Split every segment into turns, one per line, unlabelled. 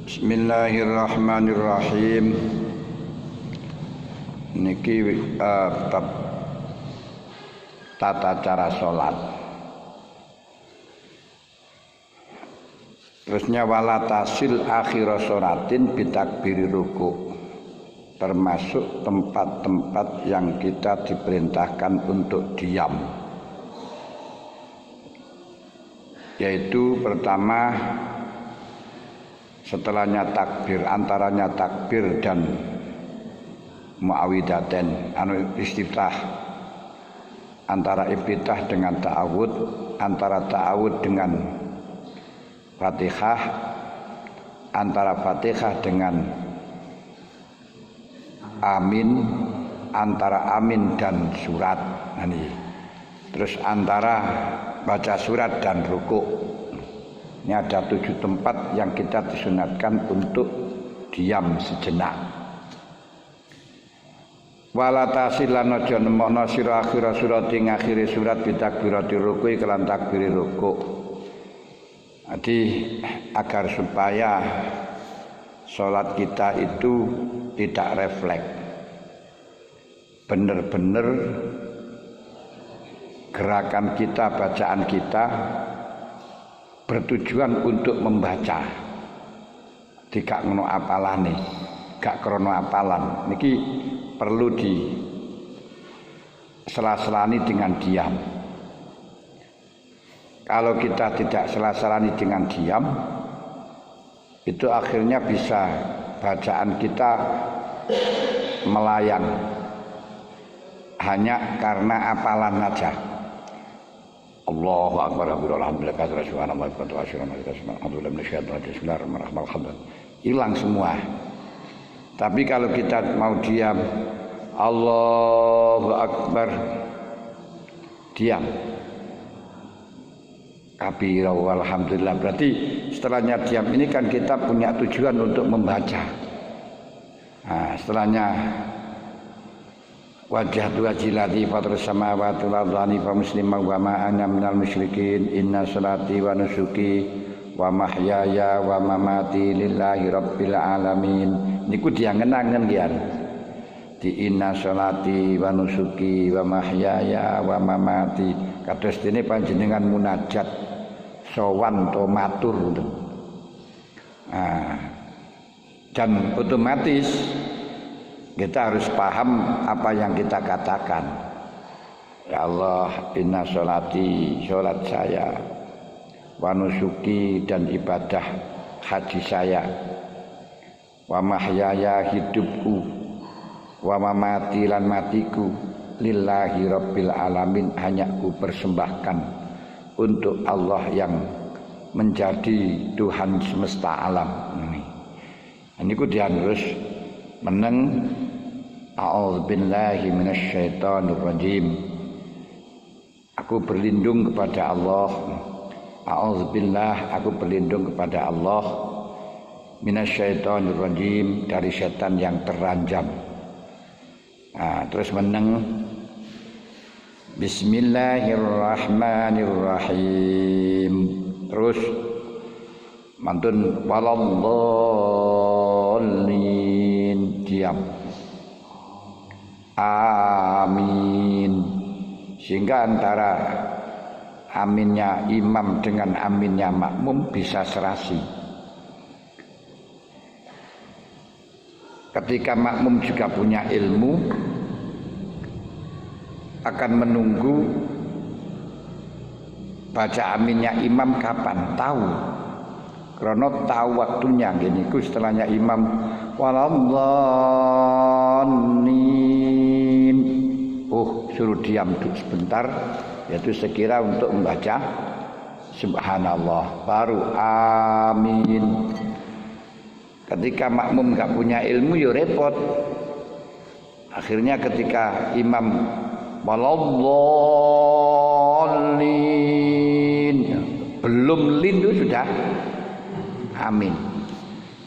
Bismillahirrahmanirrahim. Niki bab tata cara sholat. Terusnya wala tasil akhir sholatin bitakbiri ruku, termasuk tempat-tempat yang kita diperintahkan untuk diam, yaitu pertama setelahnya takbir, antaranya takbir dan muawidaten istiftah, antara iftitah dengan ta'awud, antara ta'awud dengan Fatihah, antara Fatihah dengan amin, antara amin dan surat. Terus antara baca surat dan rukuk. Ini ada 7 tempat yang kita disunatkan untuk diam sejenak. Wala tasilan aja nemokno sira akhir surat ing akhire surat bitakbirati ruku kelan takbiri ruku. Jadi agar supaya sholat kita itu tidak refleks, benar-benar gerakan kita, bacaan kita bertujuan untuk membaca, tidak ngono apalane, gak krono apalan. Niki perlu di sela-selani dengan diam. Kalau kita tidak sela-selani dengan diam, itu akhirnya bisa bacaan kita melayang hanya karena apalan saja. Allahu akbar, alhamdulillah, subhanallah, bismillahirrahmanirrahim. Hilang semua. Tapi kalau kita mau diam, Allahu akbar, diam, kabira walhamdulillah, berarti setelahnya diam ini kan kita punya tujuan untuk membaca. Nah, setelahnya wajah dua jilati fatrus samawati wal ardi fa musliman wa ma ana minal musyrikin inna sholati wa nusuki wa mahyaya wa mamati lillahi rabbil alamin. Niku diangen-angen kian. Di inna sholati wa nusuki wa mahyaya wa mamati. Kados dene panjenengan munajat sowan to matur. Nah, dan otomatis kita harus paham apa yang kita katakan. Ya Allah, inna sholati, sholat saya, wa nusuki, dan ibadah haji saya, wa mahyaya, hidupku, wa mamati, lan matiku, lillahi rabbil alamin, hanya ku persembahkan untuk Allah yang menjadi Tuhan semesta alam. Ini ku diharus meneng. A'udzubillahi minasyaitonir rajim. Aku berlindung kepada Allah. A'udzubillah, aku berlindung kepada Allah minasyaitonir rajim, dari setan yang terranjam. Nah, terus meneng Bismillahirrahmanirrahim. Terus mantun waladhdallin, diam, amin, sehingga antara aminnya imam dengan aminnya makmum bisa serasi. Ketika makmum juga punya ilmu, akan menunggu baca aminnya imam kapan, tahu. Karena tahu waktunya gini, setelahnya imam waladhdallin, suruh diam sebentar, yaitu sekira untuk membaca subhanallah, baru amin. Ketika makmum gak punya ilmu ya repot. Akhirnya ketika imam waladhdallin belum lin itu sudah amin.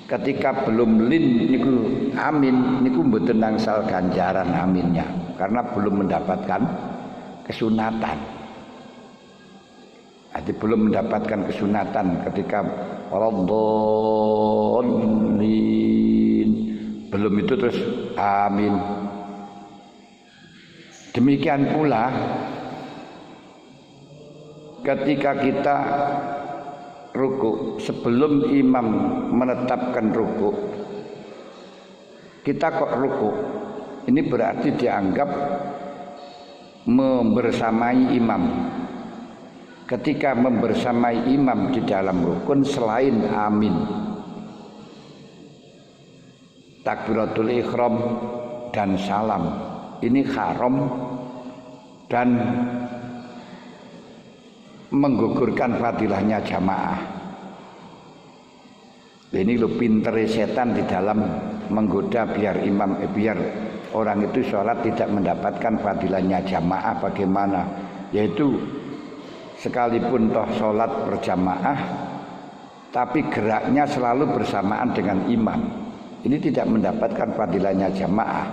Ketika belum lin niku amin niku mboten nangsal ganjaran aminnya karena belum mendapatkan kesunatan. Jadi belum mendapatkan kesunatan ketika waladhdallin sebelum itu terus amin. Demikian pula ketika kita ruku, sebelum imam menetapkan ruku, kita kok ruku, ini berarti dianggap membersamai imam. Ketika membersamai imam di dalam rukun selain amin, takbiratul ihram dan salam, ini haram dan menggugurkan fadilahnya jamaah. Ini lo pinter setan di dalam menggoda biar biar orang itu sholat tidak mendapatkan fadilahnya jamaah. Bagaimana? Yaitu sekalipun toh sholat berjamaah, tapi geraknya selalu bersamaan dengan imam, ini tidak mendapatkan fadilahnya jamaah.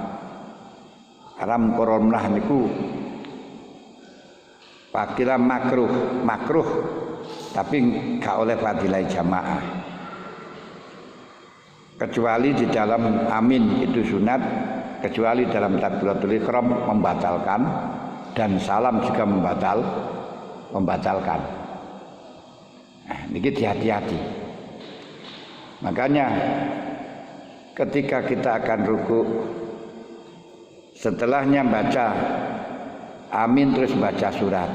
Haram koronah niku pakila makruh, tapi gak oleh fadilah jamaah. Kecuali di dalam amin itu sunat, kecuali dalam takbiratul ihram membatalkan, dan salam juga membatalkan. Nah, ini hati-hati. Makanya ketika kita akan ruku, setelahnya baca amin terus baca surat.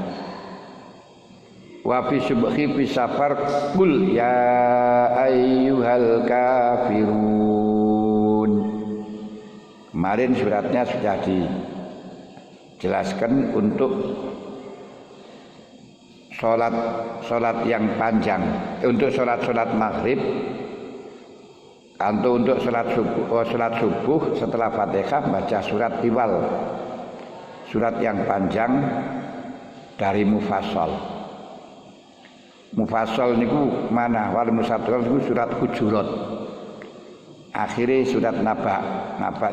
Wa fi subhi fi safar qul ya ayyuhal kafirun. Kemarin suratnya sudah dijelaskan untuk sholat yang panjang, untuk sholat maghrib atau untuk sholat subuh setelah Fatihah baca surat tiwal, surat yang panjang dari mufassal. Mufassal niku mana? Wal mufassal niku surat Hujurat. Akhirnya surat Naba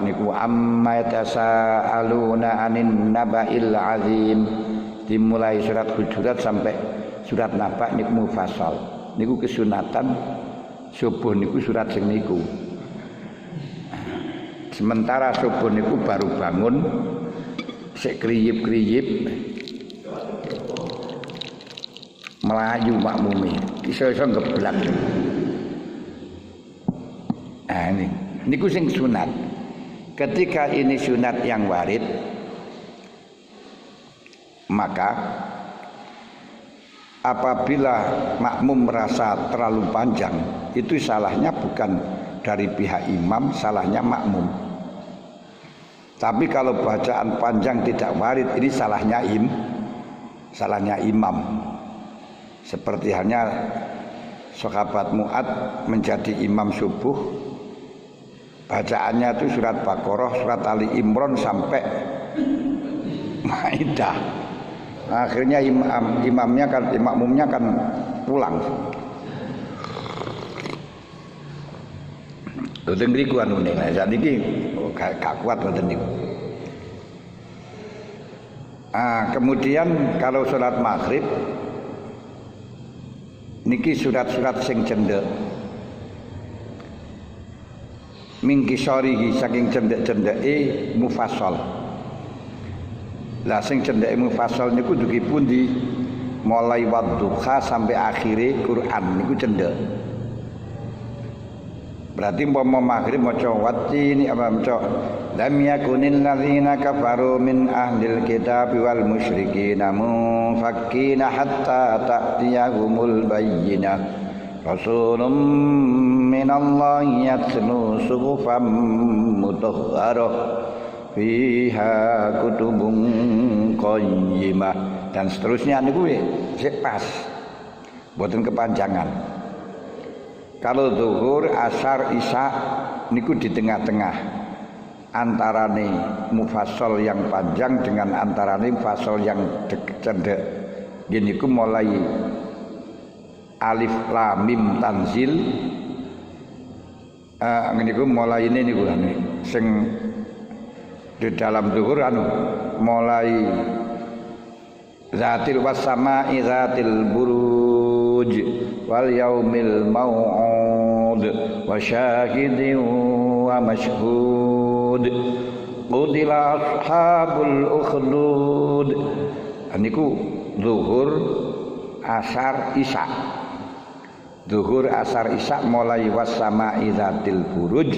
niku amma yatasaaluna anin naba'il azim. Dimulai surat Hujurat sampai surat Naba niku mufassal. Niku kesunatan subuh niku surat sing niku. Sementara subuh niku baru bangun sik kriyip-kriyip melayu makmumi iso-iso ngeblak. Nah ini niku sing sunat. Ketika ini sunat yang warid, maka apabila makmum merasa terlalu panjang, itu salahnya bukan dari pihak imam, salahnya makmum. Tapi kalau bacaan panjang tidak warid, ini salahnya imam. Seperti halnya sahabat Mu'ad menjadi imam subuh, bacaannya itu surat Baqarah, surat Ali Imran sampai Maidah. Akhirnya makmumnya kan pulang. Lha ngriku anune, sak niki gak kuat ngoten niku. Kemudian kalau salat maghrib niki surat-surat sing cendhek. Mingki sorihi saking cendhek-cendheke mufassal. Lah sing cendheke mufassal niku dugi pundi? Mulai wadduha sampai akhire Quran niku cendhek. Berarti umpama maghrib maca wattini apa maca lam yakunil ladzina kafaru min ahlil kitabi wal musyrikin munfakkina hatta ta'tiyahumul bayyinah rasulun minallahi yatlu suhufan mutahharah fiha kutubun qayyimah dan seterusnya niku sik pas mboten kepanjangan. Kalau zuhur, asar, isya niku di tengah-tengah antarane mufassal yang panjang dengan antarane mufassal yang cendek. Gini ku mulai alif lam mim tanzil. Ngene ku mulai ini niku sing di dalam zuhur mulai zatil wasama'i zatil buruj wal yaumil mau'ud wa syahidin wa mashhud qutila ashabul ukhdud. Niku zuhur asar isya. Zuhur asar isya mulai was-sama'i dzatil buruj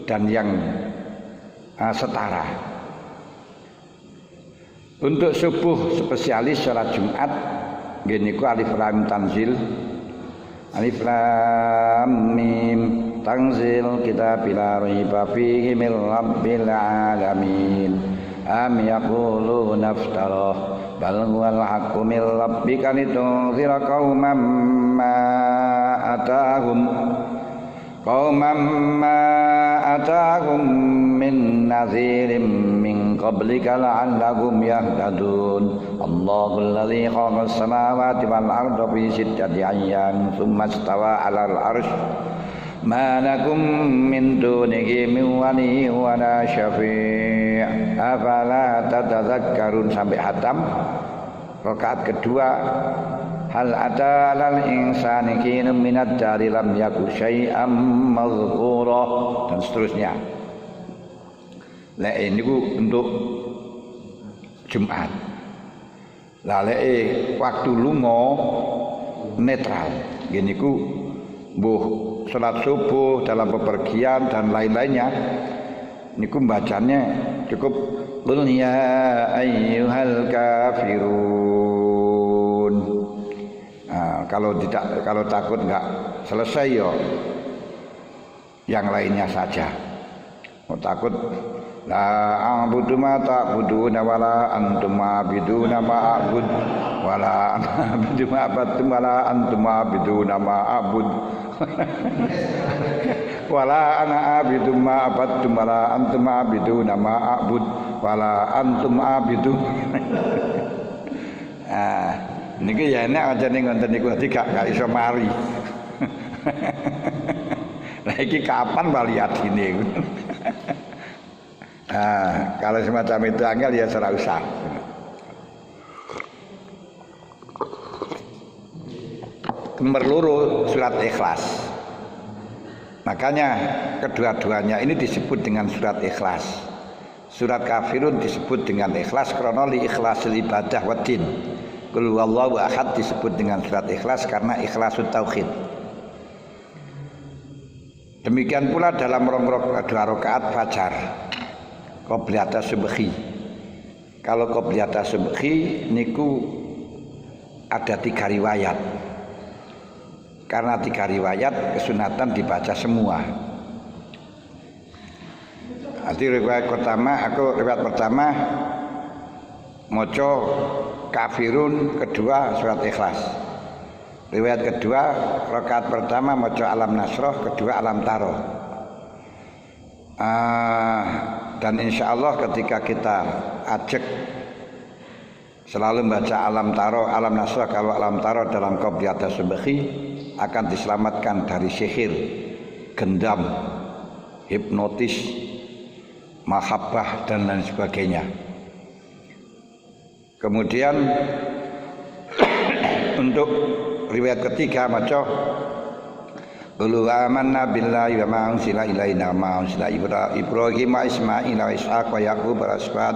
dan yang setara. Untuk subuh spesialis salat Jumat nggih niku alif lam tanzil. Alif lam mim tanzil kitabil la raiba fihi min rabbil alamin. Am yaquluna iftara bal huwal haqqu min rabbika litunzira qauman ma atahum min nadhirin min qablika la'allahum yahtadun. Allahul ladzi khalaqa as-samawati wal arda fi sittati ayyamin tsumma istawa 'alal 'arsy ma lakum min dunihi min waliyyin wa la syafi' afala tatadzakkarun sampai hatam. Rakaat kedua hal ata lal insani kinum minad dari lam yakun syai'am madhkura dan seterusnya. Lek niku untuk Jumat. Lah lek waktu lunga netral. Nggih niku mbuh salat subuh dalam bepergian dan lain-lainnya niku bacanya cukup qul ya ayyuhal kafirun. Nah, kalau takut enggak selesai yo yang lainnya saja. Mau takut la a'budu ma ta'buduna wala antum a'buduna ma a'bud wala a'budu ma abattum wala antum a'buduna ma a'bud wala ana a'budu ma abattum wala antum a'buduna ma a'bud wala antum a'budu. Niki ya enak aja ning ngoten niku dadi gak iso mari. Lah iki kapan bali adine? Kalau semacam itu angel ya ora usah. Nomor loro surat Ikhlas. Makanya kedua-duanya ini disebut dengan surat Ikhlas. Surat Kafirun disebut dengan Ikhlas karena li ikhlasil ibadah wa din. Qul huwallahu ahad disebut dengan surat Ikhlas karena ikhlasul tauhid. Demikian pula dalam dua rakaat fajar qobliyata subhi. Kalau qobliyata subhi niku ada 3 riwayat. Karena 3 riwayat kesunatan dibaca semua. Nanti riwayat pertama maca Kafirun, kedua surat Ikhlas. Riwayat kedua rakaat pertama maca Alam Nasrah, kedua Alam Taro. Dan insya Allah ketika kita ajak selalu membaca Alam Taro, Alam Nasrah, kalau Alam Taro dalam qobliyata subhi akan diselamatkan dari sihir, gendam, hipnotis, mahabbah dan lain sebagainya. Kemudian untuk riwayat ketiga maca qul amanna billahi wa ma unzila ilaina ma unzila Ibrahim wa Ismail wa Ishaq wa Yaqub wa Asbat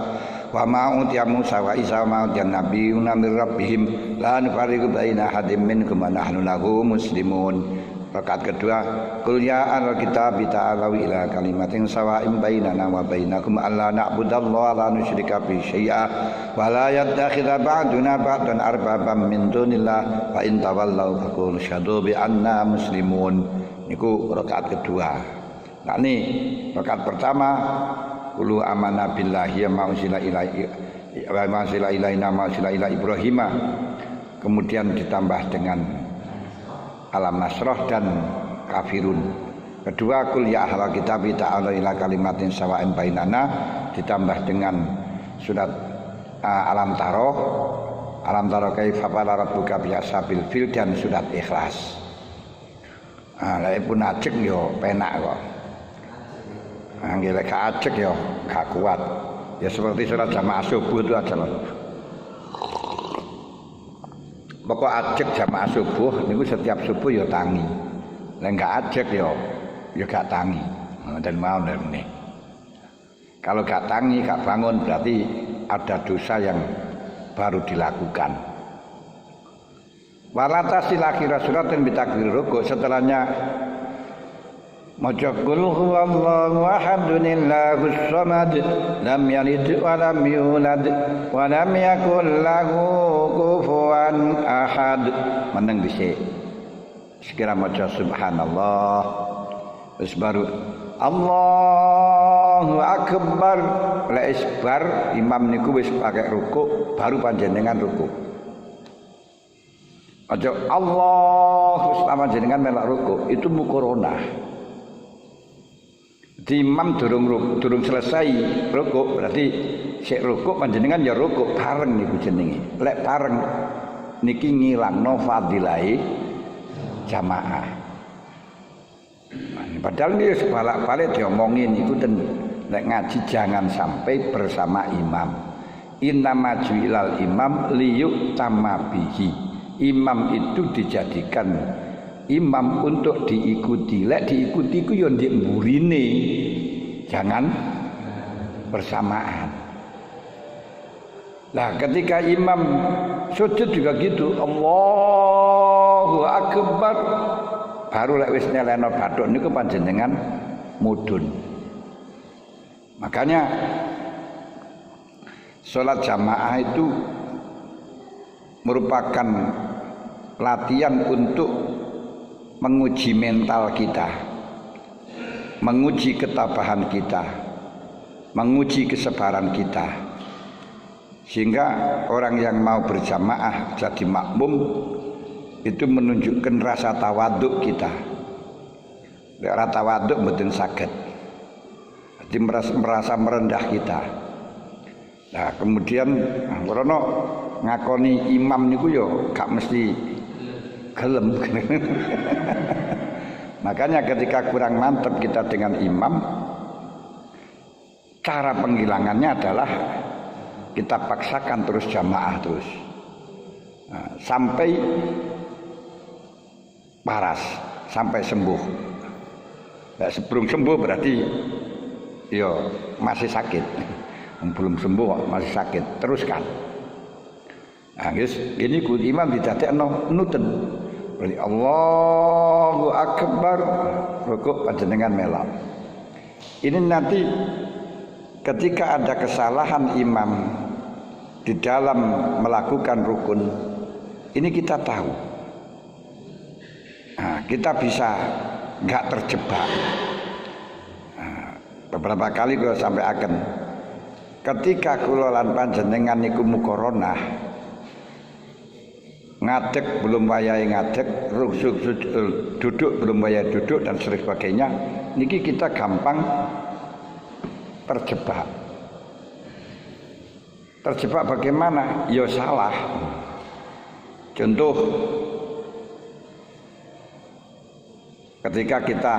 wa ma utiya Musa wa Isa wa ma utiya nabiyyuna min rabbihim la nufarriqu baina ahadin minhum wa nahnu lahu muslimun. Rakaat kedua qul ya ahlal kitab ta'alu ila kalimatin sawa'in bainana wa bainakum alla na'budallaha la nusyrika bihi syai'a wa la yattakhidha ba'duna ba'dan arbaban min dunillah wa in tawallaw faqul syahadu bi anna muslimun. Niku rakaat kedua. Nah ini rakaat pertama qul amanna billahi ma unzila ilaina ma unzila ila Ibrahim, kemudian ditambah dengan Alam Nasrah dan Kafirun. Kedua qul ya ahlal kitab ta'alu ila kalimatin sawa'in bainana, ditambah dengan surat Alam Taro kaifa fa'ala rabbuka bi ashabil fil dan surat Ikhlas. Lha pun ajek yo penak kok. Anggere gak ajek yo gak kuat. Ya seperti surat jamaah subuh itu aja loh. Pokok ajek jamaah subuh niku setiap subuh ya tangi. Lek enggak ajek ya gak tangi. Dan mau nih. Kalau gak tangi, gak bangun berarti ada dosa yang baru dilakukan. Walata silaki rasulatin bitakbir rukuk setelahnya maca qul huwallahu ahadun illahus samad lam yalid wa lam yulad wa lam yakul lahu kufuwan ahad. Meneng dhisik. Sekira maca subhanallah wis baru Allahu akbar. Lek isbar imam niku wis pakai rukuk baru panjenengan rukuk. Aja Allah selama jenengan melak rukuk itu mukorona. Di imam durung selesai rukuk berarti sik rukuk panjenengan ya rukuk bareng niku jenenge. Lek bareng niki ngilangno fadilahe jamaah. Padahal dia sebalak-balik diomongin itu dan nek ngaji jangan sampai bersama imam. Inna maju ilal imam liyuk tamabihi. Imam itu dijadikan imam untuk diikuti. Lek diikuti ku yo ndek mburine. Jangan bersamaan. Nah, ketika imam sujud juga gitu. Allahu akbar. Baru lek wis nyeleno bathuk niku panjenengan mudhun. Makanya salat jamaah itu merupakan latihan untuk menguji mental kita, menguji ketabahan kita, menguji kesabaran kita. Sehingga orang yang mau berjamaah jadi makmum itu menunjukkan rasa tawaduk kita. Rasa tawaduk mboten saged. Jadi merasa merendah kita. Nah, kemudian rono ngakoni imam niku yo gak mesti gelem. Makanya ketika kurang mantap kita dengan imam, cara penghilangannya adalah kita paksakan terus jamaah terus. Nah, sampai paras, sampai sembuh. Nah, sebelum sembuh berarti yo masih sakit. Belum sembuh masih sakit, teruskan. Nah, guys, ini ku imam didadekno nuten. Berarti Allahu akbar, rukuk panjenengan melok. Ini nanti ketika ada kesalahan imam di dalam melakukan rukun, ini kita tahu. Nah, kita bisa nggak terjebak. Nah, beberapa kali kalau sampai akan ketika kula lan panjenengan niku mukorona ngadeg belum wayahe ngadeg, duduk belum wayahe duduk dan sebagainya, niki kita gampang terjebak. Terjebak bagaimana? Ya salah. Contoh ketika kita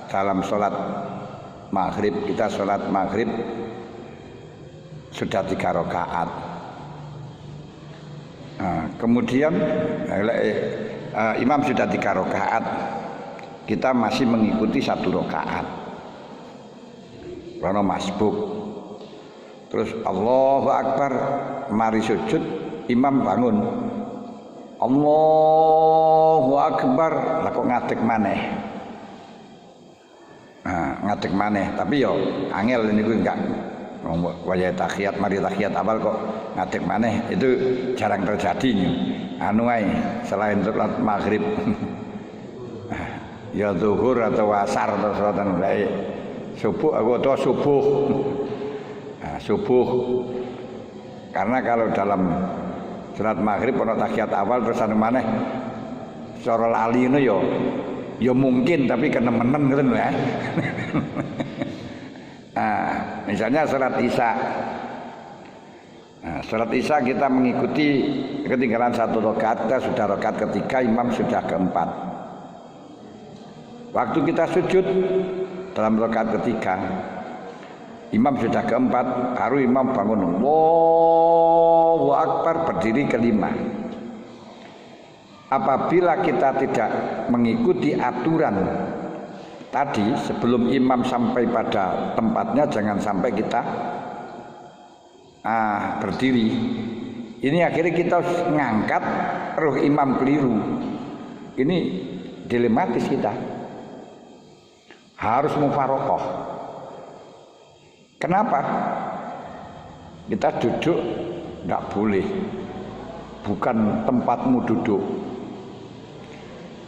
dalam sholat maghrib, kita sholat maghrib sudah 3 rakaat. Nah, kemudian imam sudah 3 rakaat, kita masih mengikuti 1 rakaat. Rono masbuk. Terus Allahu akbar, mari sujud, imam bangun. Allahu akbar, lah kok ngadeg maneh. Nah, ngadeg maneh, tapi yo angel niku enggak wajah tahiyat, mari tahiyat awal kok ngadeg maneh, itu jarang terjadi nih. Anu ae, selain sholat maghrib. Ya zuhur atau asar atau sholat subuh, aku tahu subuh. Nah, subuh. Karena kalau dalam sholat maghrib ana tahiyat awal terus anu maneh cara lali ngono ya mungkin tapi kenemenen ngoten ya. Nah, misalnya sholat isya. Nah, sholat isya kita mengikuti ketinggalan 1 rakaat, kita sudah rakaat ketiga, imam sudah keempat. Waktu kita sujud dalam rakaat ketiga, imam sudah keempat, baru imam bangun. Allahu akbar, berdiri kelima. Apabila kita tidak mengikuti aturan tadi sebelum imam sampai pada tempatnya jangan sampai kita berdiri. Ini akhirnya kita ngangkat roh imam keliru. Ini dilematis kita. Harus mufarokoh. Kenapa? Kita duduk tidak boleh. Bukan tempatmu duduk.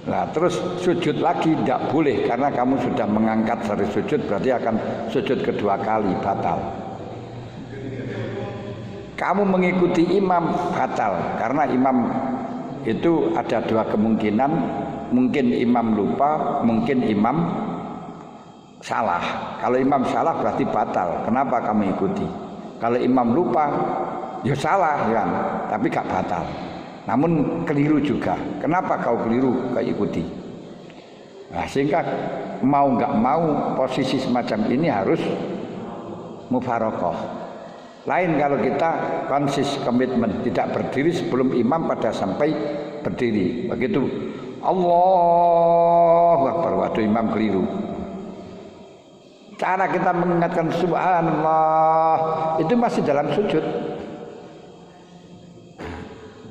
Nah terus sujud lagi tidak boleh karena kamu sudah mengangkat dari sujud, berarti akan sujud kedua kali, batal. Kamu mengikuti imam batal karena imam itu ada dua kemungkinan, mungkin imam lupa, mungkin imam salah. Kalau imam salah berarti batal. Kenapa kamu ikuti? Kalau imam lupa ya salah kan, tapi gak batal. Namun keliru juga. Kenapa kau keliru kau ikuti? Nah, sehingga mau nggak mau posisi semacam ini harus mufarokoh. Lain kalau kita konsis komitmen tidak berdiri sebelum imam pada sampai berdiri. Begitu Allahu Akbar, waduh imam keliru. Cara kita mengingatkan subhanallah itu masih dalam sujud.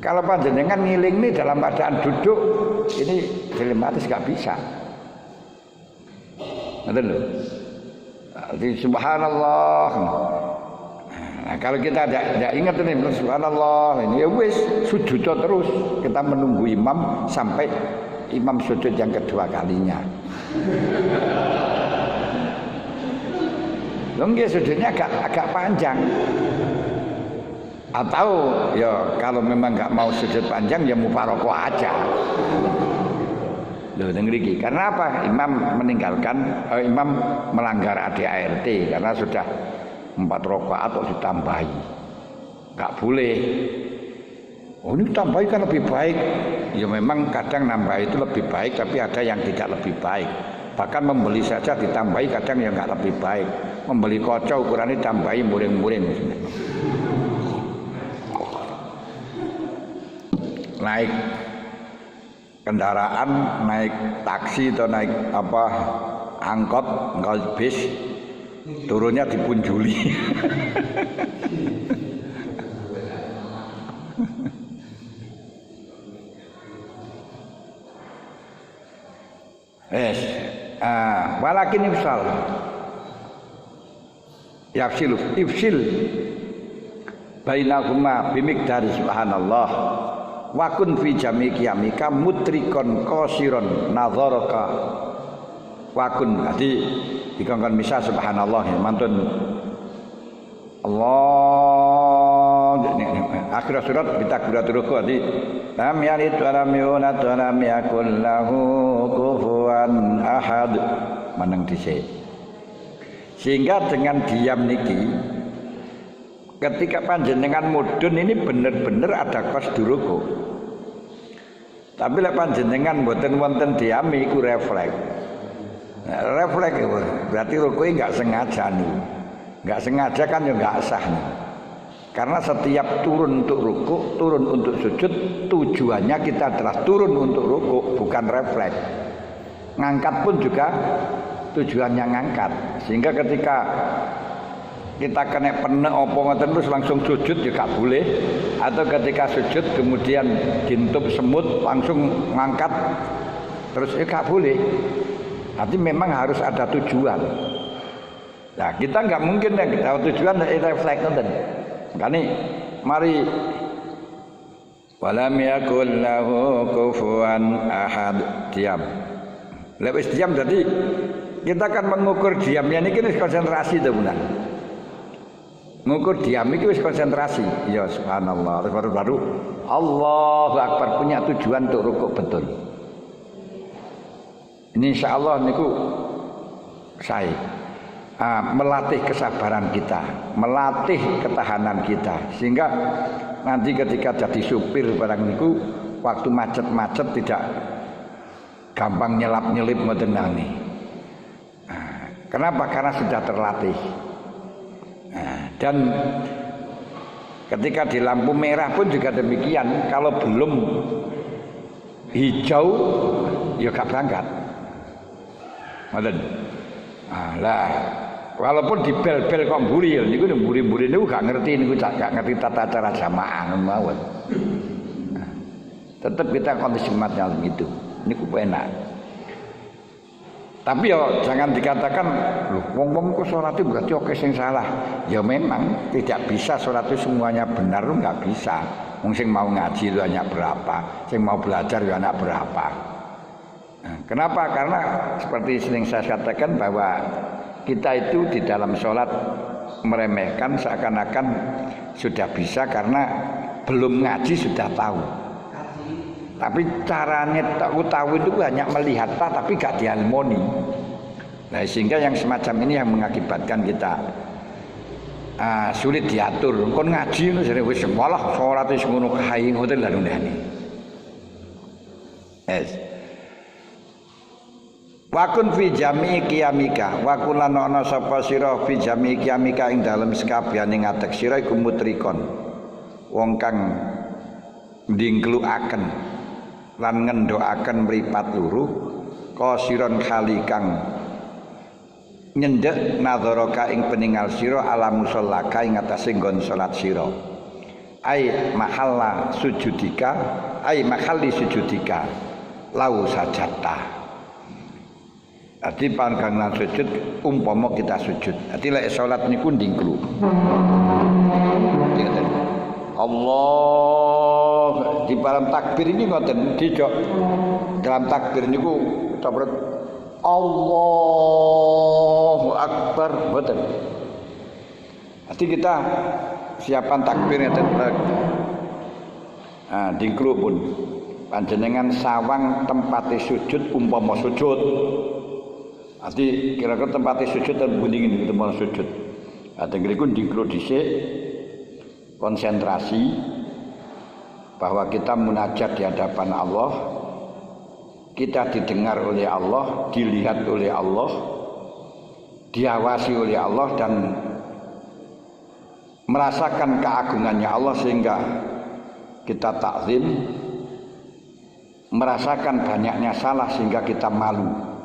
Kalau panjenengan ngiling nih dalam keadaan duduk, ini dilematis gak bisa. Ngerti lho. Subhanallah. Nah, kalau kita tidak ingat ini subhanallah, ini ya wis sujud terus. Kita menunggu imam sampai imam sujud yang kedua kalinya. Nggih sujudnya agak panjang. Atau ya kalau memang nggak mau sujud panjang ya mufarokoh aja. Loh ngriki. Karena apa? Imam imam melanggar ADART karena sudah 4 rakaat atau ditambahi. Nggak boleh. Oh ini tambahi kan lebih baik. Ya memang kadang nambah itu lebih baik, tapi ada yang tidak lebih baik. Bahkan membeli saja ditambahi kadang yang nggak lebih baik. Membeli kocok ukurannya tambahi muring-muring. Naik kendaraan, naik taksi atau naik angkot, bis, turunnya dipunjuli. Walakin ifsil bainahuma bimikdari subhanallah. Wakun fi jami qiyamika mutrikon qasiron nadharaka. Wakun jadi dikongkon misal subhanallah mantun Allah akhir surat bitakbiratul ruku jadi lam yalid wa lam yulad wa lam yakul lahu kufuwan ahad meneng dhisik. Sehingga dengan diam niki ketika panjenengan mudun ini bener-bener ada kos duruku. Tapi lek panjenengan mboten wonten diami iku refleks. Refleks berarti rukuke enggak sengaja nih. Enggak sengaja kan ya enggak sah nih. Karena setiap turun untuk ruku, turun untuk sujud, tujuannya kita adalah turun untuk ruku, bukan refleks. Ngangkat pun juga tujuannya ngangkat. Sehingga ketika kita kena penek apa ngoten terus langsung sujud juga boleh, atau ketika sujud kemudian dintub semut langsung ngangkat terus gak boleh. Nanti memang harus ada tujuan. Nah kita nggak mungkin ya kita tujuan refleks ngoten. Makane mari walam yakul lahu kufuwan ahad, diam. Lewis diam jadi kita akan mengukur diamnya ini wis konsentrasi to bulan. Ngukur diam iki wis konsentrasi. Ya subhanallah. Terus baru Allahu Akbar punya tujuan untuk rukuk betul. Ini insyaallah niku saya melatih kesabaran kita, melatih ketahanan kita sehingga nanti ketika jadi supir barang niku waktu macet-macet tidak gampang nyelap-nyelip ngoten nangni. Kenapa? Karena sudah terlatih. Dan ketika di lampu merah pun juga demikian. Kalau belum hijau ya gak berangkat. Ngoten. Lah walaupun dibel-bel kok mburi ya niku mburi-mburi niku gak ngerti niku gak ngerti tata cara jamaah mawon. Tetap kita kondisimatnya gitu. Niku enak. Tapi ya jangan dikatakan loh wong-wong kok salat itu berarti oke sing salah. Ya memang tidak bisa salat itu semuanya benar enggak bisa. Wong sing mau ngaji itu hanya berapa, sing mau belajar ya anak berapa. Nah, kenapa? Karena seperti sering saya katakan bahwa kita itu di dalam sholat meremehkan seakan-akan sudah bisa karena belum ngaji sudah tahu. Tapi caranya tahu itu hanya melihat tapi gak diharmoni. Nah, sehingga yang semacam ini yang mengakibatkan kita sulit diatur. Kon ngaji ngono jare wis malah salat wis ngono kae ngoten lha ndane. Wa kun fi jami'i qiyamika wa kulan ana sapa sira fi jami'i qiyamika ing dalem sakabehane ngadeg sira iku mutrikon wong kang ndingkluaken lan ngendokaken mripat luru qasiron khali kang nyendek nadharaka ing peninggal sira ala musallaka ing atase nggon salat sira ai mahalla sujudika ai mahalli sujudika lau sajata. Adi panggangan sujud umpama kita sujud. Adi lek salat niku ndingklu. Allah di dalam takbir ini ngoten dijok. Dalam takbir niku tabret Allahu Akbar mboten. Adi kita siapan takbir ngeten. Ndingklu pun panjenengan sawang tempate sujud umpama sujud. Arti kira-kira tempatnya sujud dan buningin gitu malah sujud. Ada ngriku ndingklu dhisik konsentrasi bahwa kita munajat di hadapan Allah, kita didengar oleh Allah, dilihat oleh Allah, diawasi oleh Allah dan merasakan keagungannya Allah sehingga kita takzim, merasakan banyaknya salah sehingga kita malu.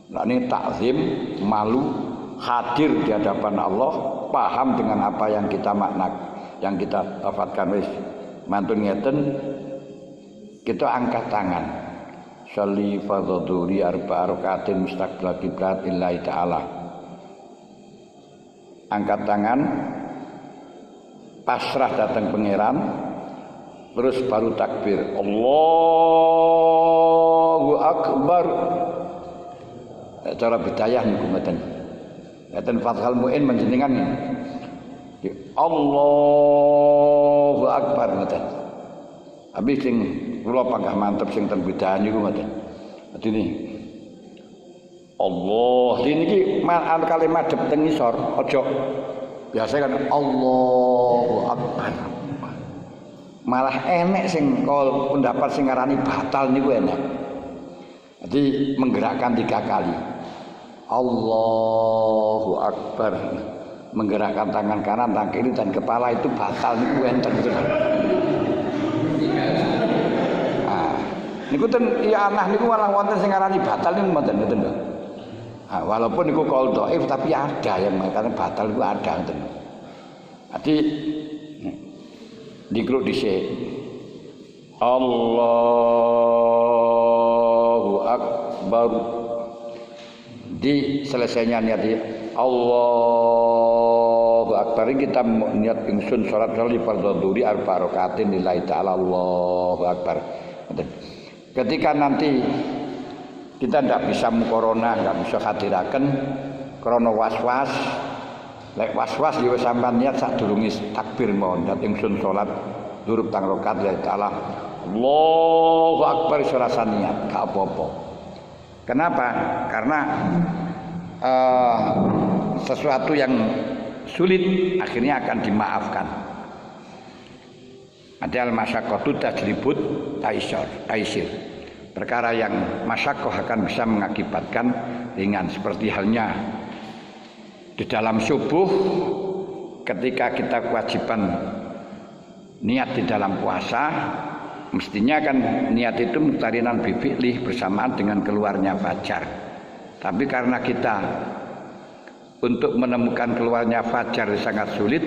Nah ini takzim, malu, hadir di hadapan Allah, paham dengan apa yang kita makna, yang kita lafadzkan wis mantun ngeten, kita angkat tangan. Sholli fardhu arba'a rakaatin mustaqbil qiblat lillahi ta'ala. Angkat tangan, pasrah datang pangeran, terus baru takbir. Allahu Akbar. Cara bidayah niku mboten. Ngeten Fathul Muin menjenengan Allahu Akbar mboten. Habis sing kula panggah mantep sing teng bidayah niku mboten. Dadi Allah niki kalimat dep teng ngisor aja biasa kan Allahu Akbar. Malah enek sing kol pendapat sing ngarani batal niku enek. Jadi menggerakkan 3 kali. Allahu Akbar, menggerakkan tangan kanan, tangan kiri dan kepala itu batal niku enten gitu. Niku ten ya anah niku malah wonten sing ngarani batal niku mboten ngoten lho. Walaupun niku qaul dhaif tapi ada yang mengatakan batal niku ada ngoten. Jadi dikruk dhisik. Allahu Akbar. Di selesainya niat Allahu Akbar kita niat ingsun salat di fardhu dzuri arba rakaatin lillahi ta'ala Allahu Akbar. Ketika nanti kita tidak bisa mukorona, tidak bisa hadiraken krana was-was. Lek was-was ya sampean niat sadurunge takbir mawon niat ingsun salat durub tang rakaat lillahi ta'ala Allahu Akbar serasa niat gak apa-apa. Kenapa? Karena sesuatu yang sulit akhirnya akan dimaafkan. Ada al-masyaqqatu tajlibut taisir. Perkara yang masyaqqah akan bisa mengakibatkan ringan. Seperti halnya di dalam subuh ketika kita kewajiban niat di dalam puasa, mestinya kan niat itu muqtarinan bifi'lih bersamaan dengan keluarnya fajar. Tapi karena kita untuk menemukan keluarnya fajar sangat sulit,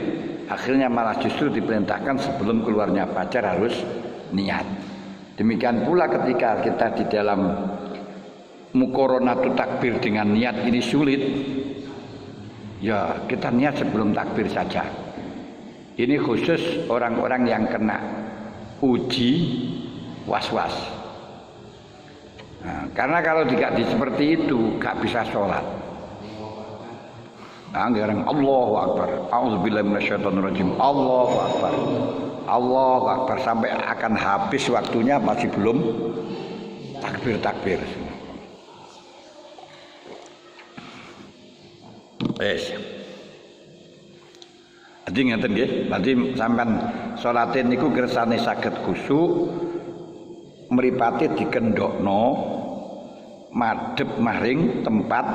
akhirnya malah justru diperintahkan sebelum keluarnya fajar harus niat. Demikian pula ketika kita di dalam muqaranatu takbir dengan niat ini sulit, ya kita niat sebelum takbir saja. Ini khusus orang-orang yang kena uji was-was. Nah, karena kalau tidak seperti itu gak bisa sholat. Anggaran Allahu Akbar, A'udzubillahi minasyaitonirrajim, Allahu Akbar, Allahu Akbar sampai akan habis waktunya masih belum takbir. Yes. Jadi ngeten nggih, berarti sampean salate niku kersane saged khusyuk, mripate dikendhokno madhep maring tempat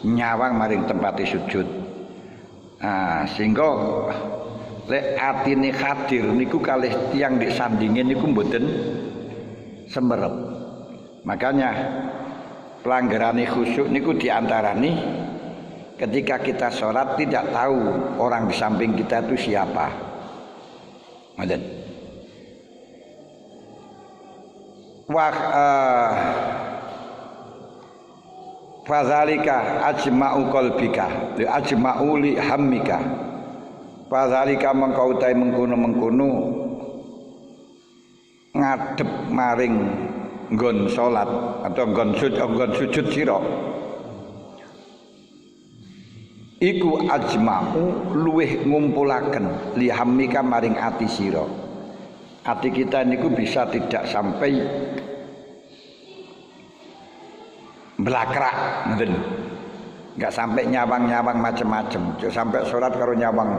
nyawang maring tempat sujud. Nah, sehingga lek atine hadir niku kalih tiyang dik sandinge niku mboten semerep. Makanya pelanggarane khusyuk niku diantarani ketika kita sholat tidak tahu orang di samping kita itu siapa. Ngoten. Fadzalika ajma'u qalbika li ajma'u li hammika. Fadzalika mengkau utai mengkono ngadep maring nggon salat atau nggon sujud sira. Iku ajma'u luweh ngumpulaken li hammika maring ati sira. Ati kita niku bisa tidak sampai belakrak, ngoten. Enggak sampai nyawang-nyawang macam-macam. Sampai sholat karo nyawang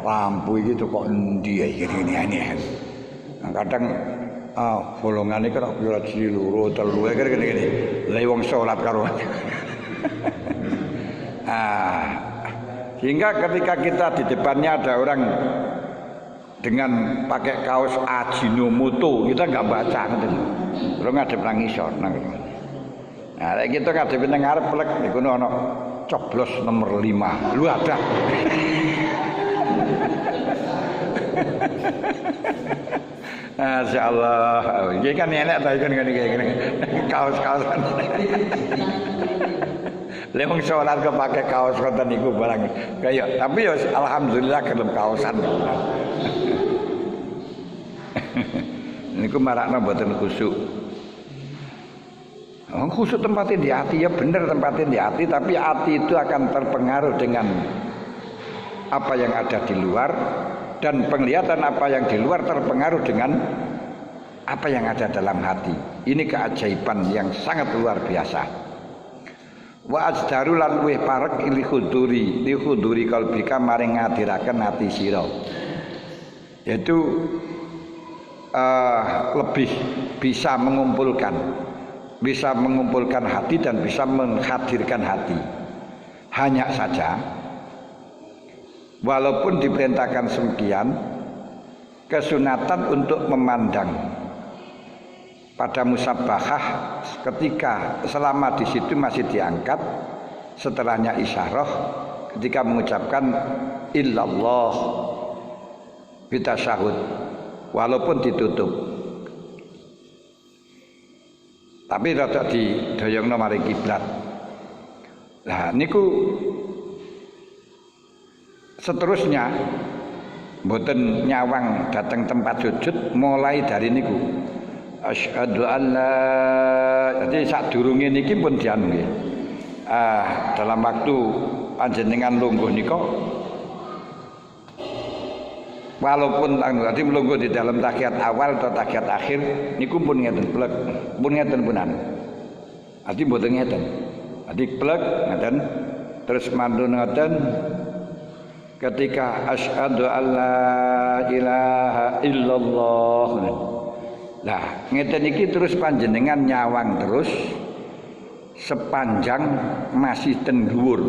lampu iki kok endi ya ini. Nah, kadang bolongane kok ora ciluru telu kene-kene. Lah wong sholat karo. Sehingga ketika kita di depannya ada orang dengan pakai kaos Ajinomoto, kita enggak baca ngoten. Terus ngadep nang isor nang. Nah, lek kita ngadepi nang ngarep plek niku ana coblos nomor 5. Lu ada. Masyaallah. Iki kan enak ta iki ngene. Kaos-kaosan. Lek wong salat kok pakai kaos ngoten niku barang kaya tapi ya alhamdulillah gelem kaosan. Niku marakna mboten khusyuk. Khusyuk tempatnya di hati, ya benar tempatnya di hati, tapi hati itu akan terpengaruh dengan apa yang ada di luar, dan penglihatan apa yang di luar terpengaruh dengan apa yang ada dalam hati. Ini keajaiban yang sangat luar biasa. Wa ajdaru lan luweh parek li khuduri qalbika maring ngadiraken ati sira. Yaitu lebih bisa mengumpulkan hati dan bisa menghadirkan hati. Hanya saja walaupun diperintahkan sekian, kesunatan untuk memandang pada musabbahah ketika selama di situ masih diangkat, setelahnya isyarah ketika mengucapkan illallah bitasyahud walaupun ditutup. Tapi rada didoyongno maring kiblat. Nah niku seterusnya mboten nyawang datang tempat sujud mulai dari niku. Asyhadu an la, jadi sadurunge niki pun dianu nggih. Dalam waktu panjenengan lungguh nika walaupun tadi melungguh di dalam tahiyat awal atau tahiyat akhir niku pun ngeten plek, pun ngeten punan. Ati mboten ngeten. Ati plek ngeten terus mandun ngeten ketika asyhadu alla ilaha illallah. Nah, ngeten iki terus panjenengan nyawang terus sepanjang masih ten dhuwur,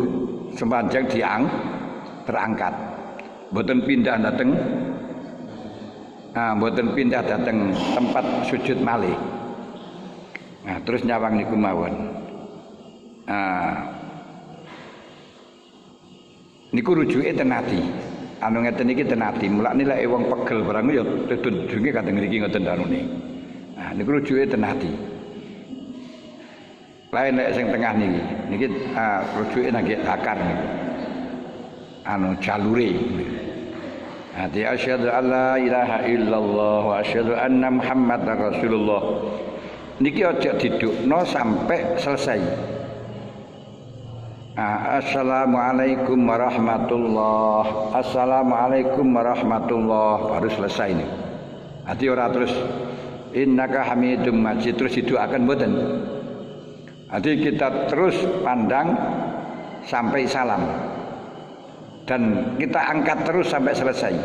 sepanjang terangkat. Mboten pindah dateng. Mboten pindah dateng tempat sujud malih. Nah, terus nyawang niku mawon. Niku rujuke ten ati. Anu ngeten iki ten ati. Mulane lek wong pegel barang ya tunjunge kateng mriki ngoten darune. Nah niku rujuke ten ati. Lain lek sing tengah niki rujuke nang akar niki. Anu jalure. Hati asyhadu an la ilaha illallah wa asyhadu anna Muhammadar Rasulullah. Niki aja didukno sampai selesai. Assalamualaikum warahmatullah. Assalamualaikum warahmatullah baru selesai nih. Hati ora terus innaka hamidum majid terus didoakan mboten. Hati kita terus pandang sampai salam. Dan kita angkat terus sampai selesai.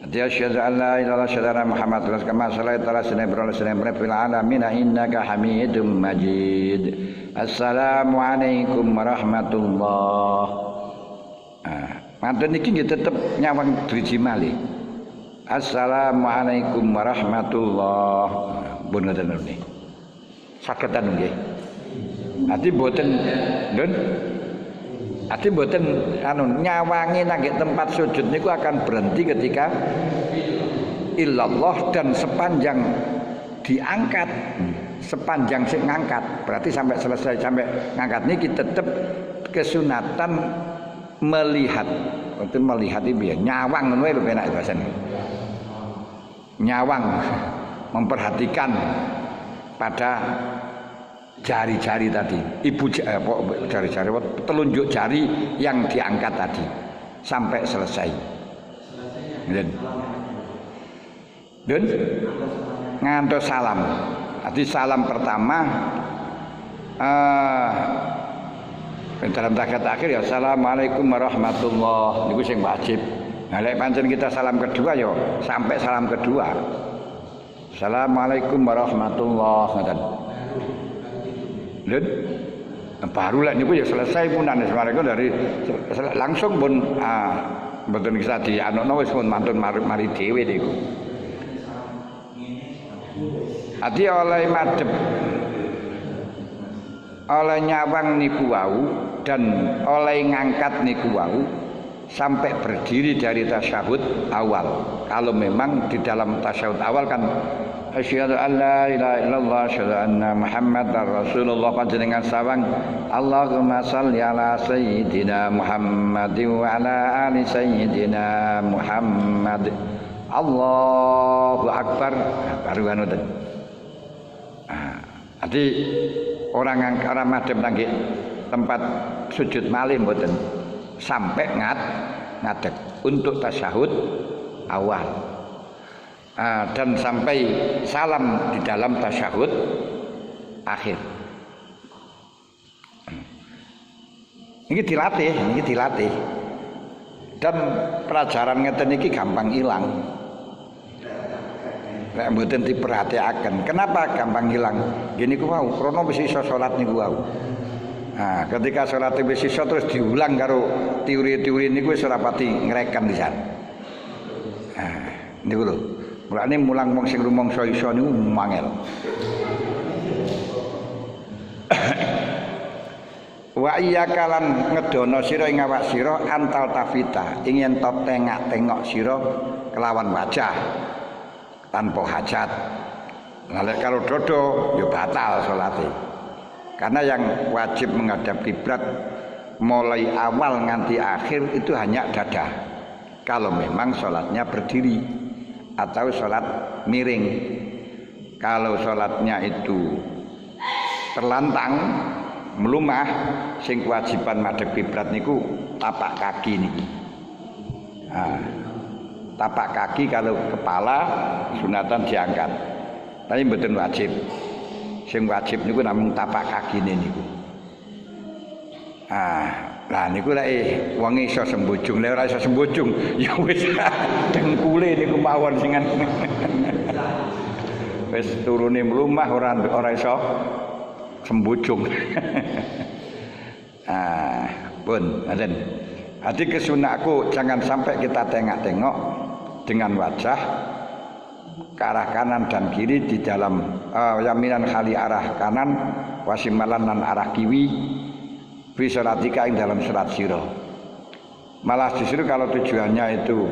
Asyhadu an la ilaha illallah Muhammad rasulullah kama sallallahu alaihi wasallam fil alamin innaka hamidum majid. Assalamualaikum warahmatullah. Manten niki nggih tetep nyawang driji malih. Assalamualaikum warahmatullah. Pun ngoten niki. Saketan nggih. Ati mboten ndun Ati mboten nyawangi nang tempat sujud niku akan berhenti ketika illallah dan sepanjang diangkat, sepanjang sing ngangkat, berarti sampai selesai sampai ngangkat niki tetap kesunatan melihat. Itu melihat iki nyawang ngono lho penak bahasane. Nyawang memperhatikan pada jari-jari tadi, jari-jari, telunjuk jari yang diangkat tadi sampai selesai. Dan ngantos salam. Jadi salam pertama dalam tahiyat akhir ya assalamualaikum warahmatullah. Niku sing wajib. Nah, lek pancen kita salam kedua ya sampai salam kedua. Assalamualaikum warahmatullah ngoten. Dan baru lah niku ya selesai punan Assalamualaikum dari langsung pun mboten bisa dianokno wis pun mantun mari dhewe niku. Ati oleh madhep oleh nyawang niku wau dan oleh ngangkat niku wau sampai berdiri dari tasyahud awal. Kalau memang di dalam tasyahud awal kan asyhadu an la ilaha illallah asyhadu anna Muhammadar Rasulullah panjenengan sawang Allahumma shalli ala sayyidina Muhammad wa ala ali sayyidina Muhammad. Allahu akbar baru ngoten. Jadi orang madhep nang tempat sujud malih mboten sampai ngadeg untuk tasyahud awal. Dan sampai salam di dalam tasyahud akhir. Ini dilatih. Dan pelajaran ngeten iki gampang ilang. Nek mboten diperhatiaken. Kenapa gampang ilang? Gini ku wau, krana wis iso salat niku wau. Nah, ketika salat wis iso terus diulang karo teori-teori niku wis ora pati ngreken pisan. Nah, niku lho. Mulane mulang wong sing rumangsa iso niku mangel. Wa iyyaka lan ngedono sira ing awak sira antal tafita, ingin to tengak-tengok sira kelawan wajah tanpa hajat. Nek kalau dodo ya batal salate. Karena yang wajib menghadap kiblat mulai awal nganti akhir itu hanya dada. Kalau memang salatnya berdiri atau salat miring. Kalau salatnya itu terlantang melumah, sing kewajiban madhep kiblat niku tapak kaki niki. Nah, tapak kaki kalau kepala sunatan diangkat. Tapi mboten wajib. Sing wajib niku namung tapak kakine niku. Lah niku lek wong iso sembujung, lek ora iso sembujung ya wis dengkule niku mawon singan. Wis turune mlumah ora iso sembujung. Pun ngaten. Hati kesunahku jangan sampai kita tengok-tengok dengan wajah ke arah kanan dan kiri di dalam yaminan khali arah kanan wasimalan lan arah kiwi fi sholatika ing dalam salat sira. Malah justru kalau tujuannya itu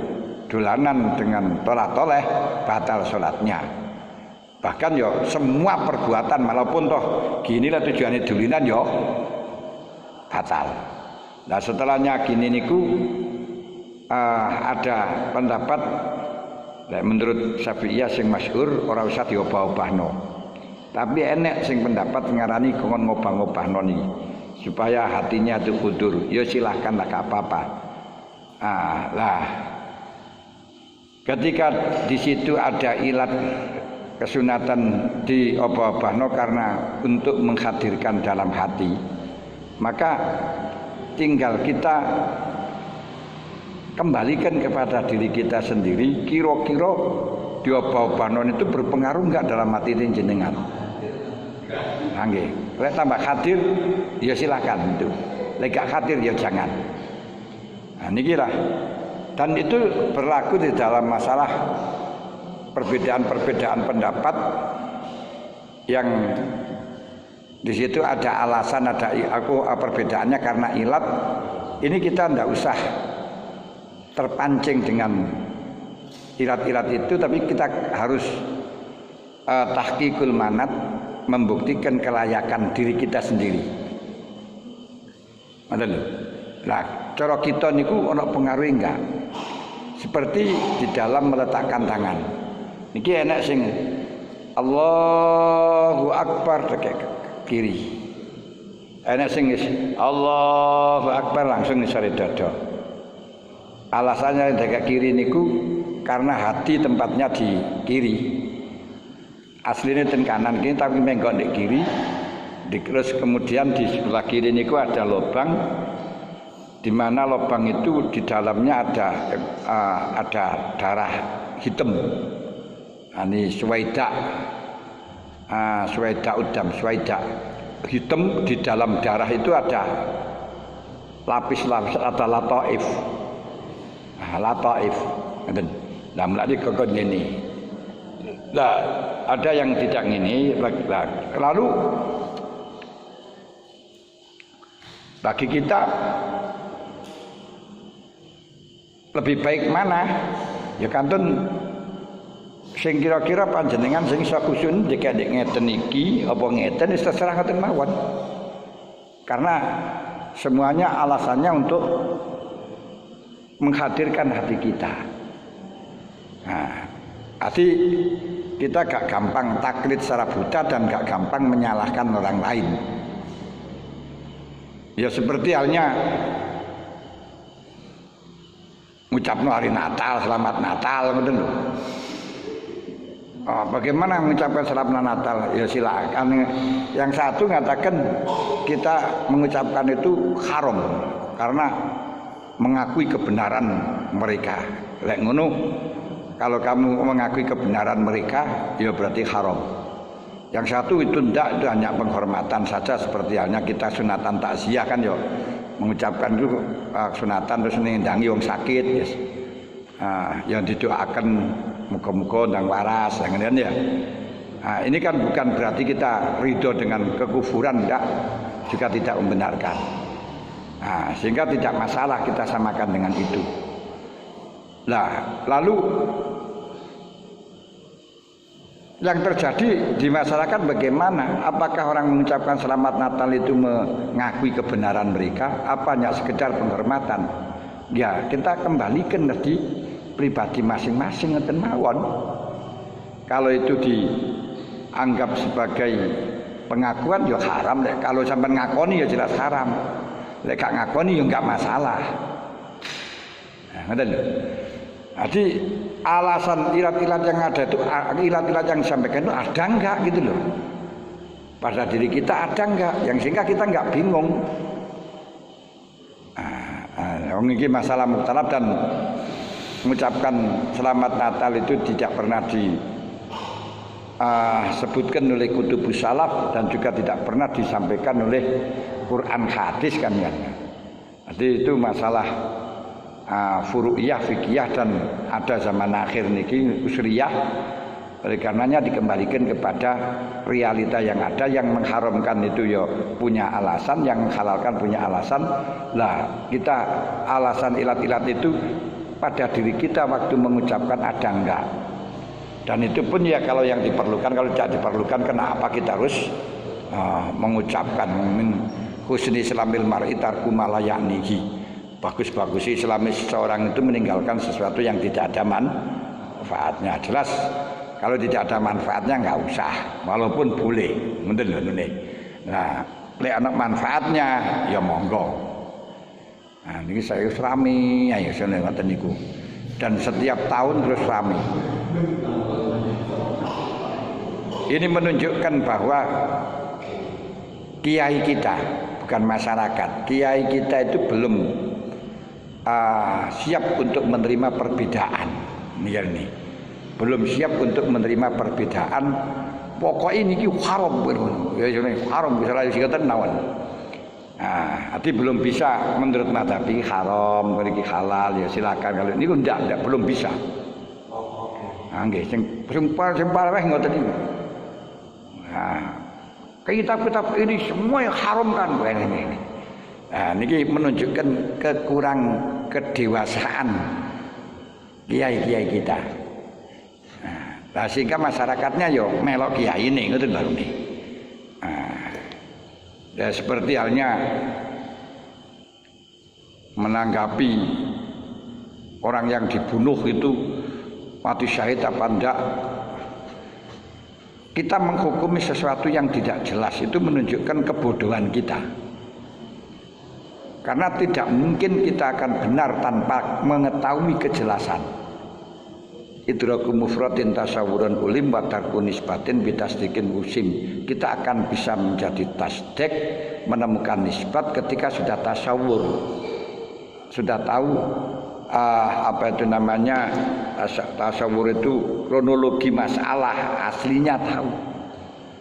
dolanan dengan tolah-toleh batal salatnya. Bahkan yo semua perbuatan walaupun toh gini lah tujuannya dolinan yo batal. Nah setelahnya gini niku ada pendapat menurut Syafi'iyah sing masyhur ora usah diobah-obahno. Tapi enek sing pendapat ngarani kon ngobah-ngobahno niki supaya hatinya itu kudur. Ya silahkan lah gak apa-apa. Lah ketika di situ ada ilat kesunatan di obah-obahno karena untuk menghadirkan dalam hati, maka tinggal kita kembalikan kepada diri kita sendiri, kira-kira di obah-obahno itu berpengaruh enggak dalam hati jenengan. Nggih, lek tambah hadir ya silakan itu. Lek gak hadir ya jangan. Nah niki lah. Dan itu berlaku di dalam masalah perbedaan-perbedaan pendapat yang di situ ada alasan, ada perbedaannya karena ilat. Ini kita tidak usah terpancing dengan ilat-ilat itu, tapi kita harus tahqiqul manat, membuktikan kelayakan diri kita sendiri. Nah, cara kita niku ana pengaruh enggak? Seperti di dalam meletakkan tangan. Niki enak sing Allahu Akbar ke kiri. Enak sing Allahu Akbar langsung nisare dada. Alasannya dekat kiri niku karena hati tempatnya di kiri. Aslinya ten kanan kini tapi menggok di kiri. Terus kemudian di sebelah kiri niku ada lubang, di mana lubang itu di dalamnya ada darah hitam. Ini suwaida, suwaida udam, suwaida hitam. Di dalam darah itu ada lapis-lapis, ada lataif. Lataif. Nah, mulai kokon ini. Nah, ada yang tidak ini. Lalu bagi kita lebih baik mana? Ya kantun sing kira-kira panjenengan sing iso khusyuk dikek ngeten iki apa ngeten wis terserah ngoten mawon. Karena semuanya alasannya untuk menghadirkan hati kita. Nah, hati kita gak gampang taklid secara buta dan gak gampang menyalahkan orang lain. Ya seperti halnya ngucapno hari Natal, selamat Natal ngoten lho. Bagaimana mengucapkan selamat Natal? Ya silakan. Yang satu mengatakan kita mengucapkan itu haram karena mengakui kebenaran mereka. Lek ngono, kalau kamu mengakui kebenaran mereka, ya berarti haram. Yang satu itu tidak, itu hanya penghormatan saja, seperti halnya kita sunatan takziah kan ya, mengucapkan itu sunatan terus ngendangi wong sakit, yes. Yang didoakan muga-muga ndang waras, yang ini ya. Ini kan bukan berarti kita ridho dengan kekufuran, enggak, juga tidak membenarkan. Sehingga tidak masalah kita samakan dengan itu. Nah, lalu yang terjadi di masyarakat bagaimana? Apakah orang mengucapkan selamat Natal itu mengakui kebenaran mereka? Apa hanya sekedar penghormatan? Ya, kita kembalikan di pribadi masing-masing ngeten mawon. Kalau itu dianggap sebagai pengakuan ya haram. Kalau sampai ngakoni ya jelas haram. Lek gak ngakoni ya enggak masalah. Nah, ngeten lho. Jadi alasan ilat-ilat yang ada itu, ilat-ilat yang disampaikan itu ada enggak gitu loh. Pada diri kita ada enggak, yang sehingga kita enggak bingung. Ini masalah mukhtalaf dan mengucapkan selamat Natal itu tidak pernah disebutkan oleh kutubus salaf dan juga tidak pernah disampaikan oleh Quran hadis kan ya. Jadi itu masalah furu'iyah, fikiyah dan ada zaman akhir niki usriyah Oleh karenanya dikembalikan kepada realita yang ada. Yang mengharamkan itu ya punya alasan, yang menghalalkan punya alasan. Lah kita alasan ilat-ilat itu pada diri kita waktu mengucapkan ada enggak. Dan itu pun ya kalau yang diperlukan. Kalau tidak diperlukan, kenapa kita harus mengucapkan husni islamil mar'i tarku ma la ya'nihi. Bagus-bagus Islamis seseorang itu meninggalkan sesuatu yang tidak ada manfaatnya. Jelas kalau tidak ada manfaatnya enggak usah, walaupun boleh. Ngoten lho nune. Nah, lek ana manfaatnya ya monggo. Nah, niki saya wis rame ayo sene ngoten niku. Dan setiap tahun terus rame. Ini menunjukkan bahwa kiai kita, bukan masyarakat, kiai kita itu belum siap untuk menerima perbedaan. Nih. Belum siap untuk menerima perbedaan. Pokok ini haram, ya haram bisa lagi kata nawan. Nah, arti belum bisa menurut madhabi haram, memiliki halal ya silakan. Kalau ini enggak belum bisa. Nggih, sing parah ngoten niku. Nah, kitab-kitab ini semua yang haram kan ini. Nah, niki menunjukkan kedewasaan kiai-kiai kita. Nah, sehingga masyarakatnya yo melok kiai ini ngoten lho niki. Ya seperti halnya menanggapi orang yang dibunuh itu mati syahid apa enggak. Kita menghukumi sesuatu yang tidak jelas itu menunjukkan kebodohan kita. Karena tidak mungkin kita akan benar tanpa mengetahui kejelasan. Idraku mufradin tasawuran ulim wa tarku nisbatin bitasdikin musim. Kita akan bisa menjadi tasdik, menemukan nisbat ketika sudah tasawur, sudah tahu apa itu namanya tasawur itu kronologi masalah aslinya tahu.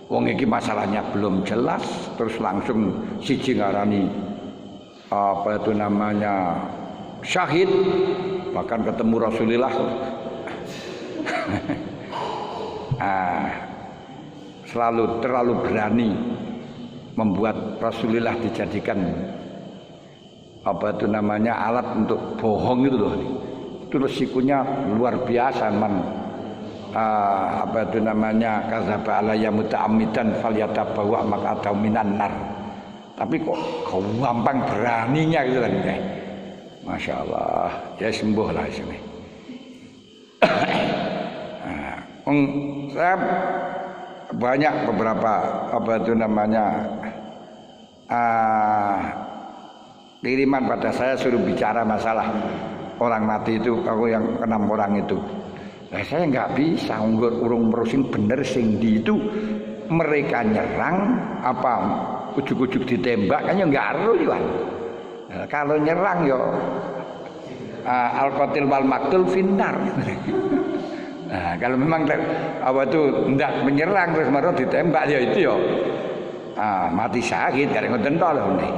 Wong iki masalahnya belum jelas terus langsung siji ngarani apa itu namanya syahid, bahkan ketemu Rasulullah. Terlalu berani membuat Rasulullah dijadikan apa itu namanya alat untuk bohong itu loh. Itu resikonya luar biasa apa itu namanya kadzaba alayya muta'ammidan falyatabawa maq'adahu minan nar. Tapi kok gampang beraninya gitu kan. Masya Allah, ya sembuh lah sini. Saya banyak beberapa apa itu namanya kiriman pada saya suruh bicara masalah orang mati itu, aku yang 6 orang itu. Nah, saya nggak bisa urung merusing bener sing di itu mereka nyerang apa ujuk-ujuk ditembak kan ya nggak aru kan. Nah, kalau nyerang yo al-qatil wal maktul finnar. Nah, kalau memang apa itu tidak menyerang terus marah ditembak ya itu ya mati syahid karek ngoten to lho niki.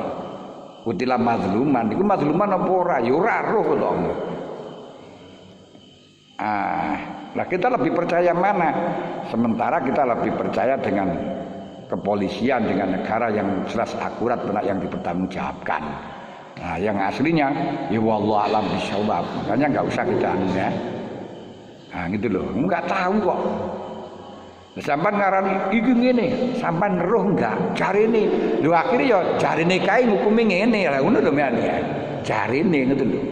Kutila mazluman iku mazluman apa ora ya ora roh to. Nah kita lebih percaya mana? Sementara kita lebih percaya dengan kepolisian, dengan negara yang jelas akurat benar yang dipertanggungjawabkan. Nah, yang aslinya ya wallahu alam bisawab. Makanya enggak usah kita ya. Nah gitu loh, enggak tahu kok. Sampai ngarani iki ngene, sampai roh enggak, jarine. Lho akhire ya jarine kae ngukumi ngene, lha ngono lho men ya. Jarine ngono lho.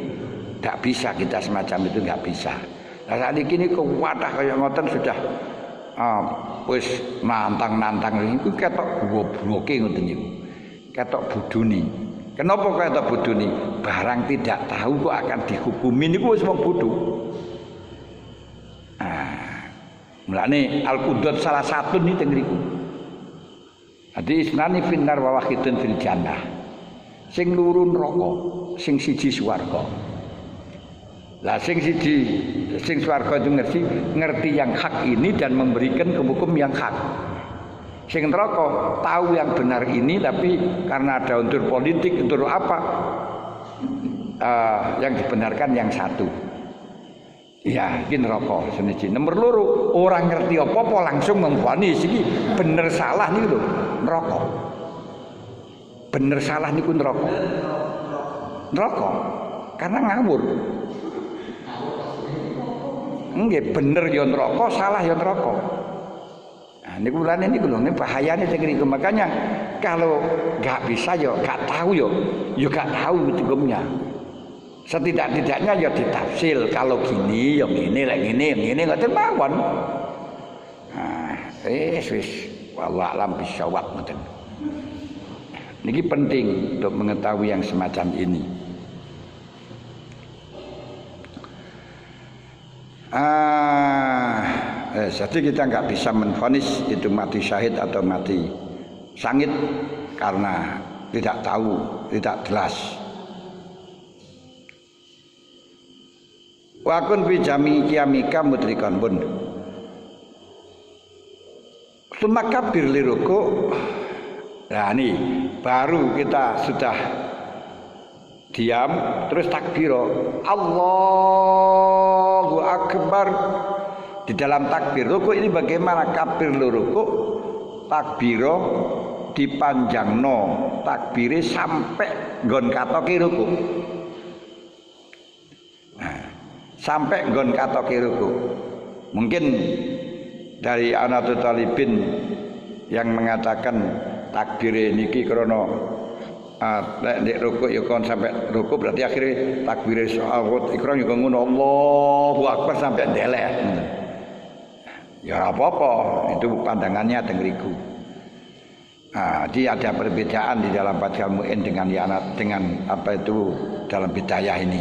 Enggak bisa kita semacam itu enggak bisa. Lah saat iki kuwatah kaya ngoten sudah wis nantang-nantang iku ketok gobloke ngoten niku. Ketok bodoni. Kenapa ketok bodoni? Barang tidak tahu kok akan dihukumi niku wis wong bodho. Mulane al-qudrat salah satu nih teng mriku. Adi isnani finnar wa wahidun fil jannah. Sing luru neraka, sing siji swarga. Lah sing swarga itu ngerti yang hak ini dan memberikan hukum yang hak. Sing neraka tahu yang benar ini tapi karena ada unsur politik, unsur apa yang dibenarkan yang satu. Ya, iki neraka seniji. Nomor loro, orang ngerti apa-apa langsung memvonis iki bener salah niku lho, neraka. Bener salah niku neraka. Neraka. Karena ngawur. Nggih, bener ya neraka, salah ya neraka. Nah, niku mulane niku lho, bahayane sing niku. Makanya kalau enggak bisa ya enggak tahu ya enggak tahu hukumnya. Setidak-tidaknya ya ditafsir kalau gini ya ngene lek ngene ngoten mawon. Nah, wis wallahu alam bisawab ngoten. Niki penting untuk mengetahui yang semacam ini. Jadi kita nggak bisa menvonis itu mati syahid atau mati sangit karena tidak tahu, tidak jelas. Wa kun fi jami qiyamika mudrikan bun. Sumakabir liruku. Nah ini baru kita sudah diam terus takbiro Allahu Akbar. Di dalam takbir ruku ini bagaimana kabir ruku takbiro dipanjangno takbire sampai nggon katoke ruku. Sampai nggon katoke ruku. Mungkin dari Anatul Talibin yang mengatakan takbire niki krana nek ruku ya kon sampai ruku berarti akhirnya takbire Allahu Akbar ya ngono Allahu Akbar sampai ndelek. Ya apa-apa, itu pandangannya tengriku. Dia ada perbedaan di dalam Fathul Mu'in dengan apa itu dalam bidayah ini.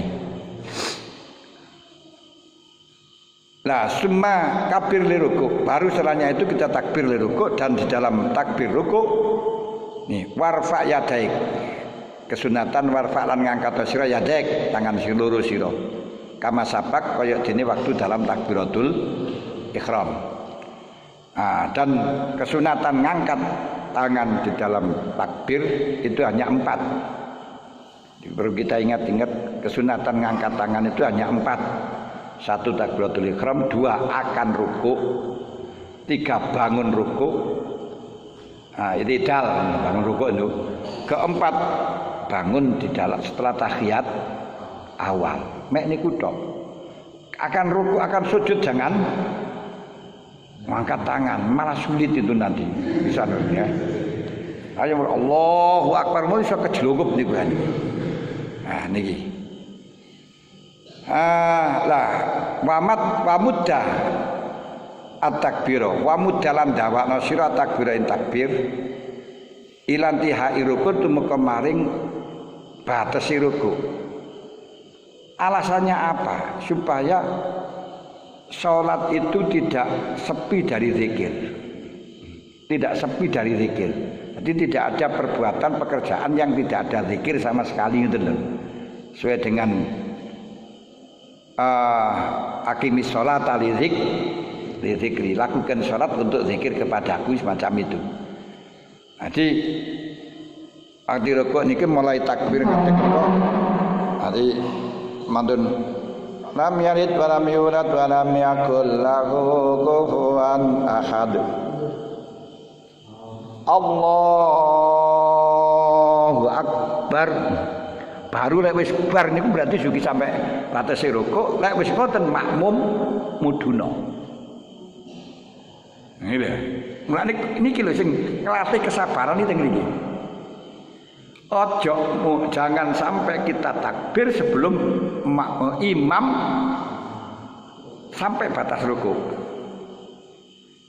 Nah, summa kabir liruku. Baru setelahnya itu kita takbir liruku dan di dalam takbir ruku nih warfa yadaik. Kesunatan warfa lan ngangkat sira yadaik, tangan seluruh sira. Kama sabak kaya dene waktu dalam takbiratul ihram. Dan kesunatan ngangkat tangan di dalam takbir itu hanya 4. Perlu kita ingat-ingat kesunatan ngangkat tangan itu hanya 4. 1 takbiratul ihram, 2 akan ruku, 3 bangun ruku. I'tidal bangun ruku itu. Keempat bangun di dalam setelah tahiyat awal. Mek niku tok. Akan ruku, akan sujud jangan angkat tangan, malah sulit itu nanti. Bisa ya. Ayo Allahu Akbar mau iso kejlungup niku kan. Niki. Wa muddah at-takbir wa muddalan dawakna sira takbirain takbir ilanti ha'iruku tumeka maring batas ruku. Alasannya apa? Supaya salat itu tidak sepi dari zikir. Tidak sepi dari zikir. Jadi tidak ada perbuatan pekerjaan yang tidak ada zikir sama sekali gitu loh. Sesuai dengan akimis sholat zikri, lakukan sholat untuk zikir kepadaku semacam itu. Jadi arti rukuk niki mulai takbir ketika jadi mantun lam yalid wa lam yulad wa lam yakul lahu kufuwan ahad. Allahu Akbar. Baru lek wis bar niku berarti sugi sampai batas rukuk, lek wis ngoten makmum muduna. Nggih lho. Mulane niki lho sing nglatih kesabaran iki teng mriki. Jangan sampai kita takbir sebelum imam sampai batas rukuk.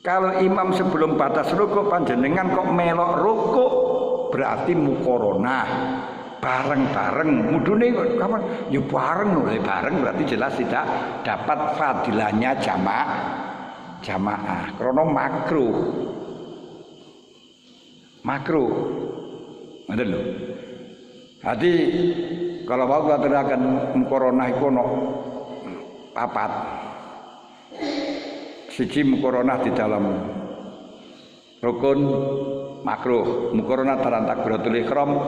Kalau imam sebelum batas rukuk panjenengan kok melok rukuk berarti mukoronah. Bareng-bareng mudune kapan ya bareng berarti jelas tidak dapat fadilahnya jamaah karena makruh ngoten lho. Jadi kalau mau aturaken corona iku ono 4. Siji mukorona di dalam rukun makruh, mukorona dalam takbiratul ihram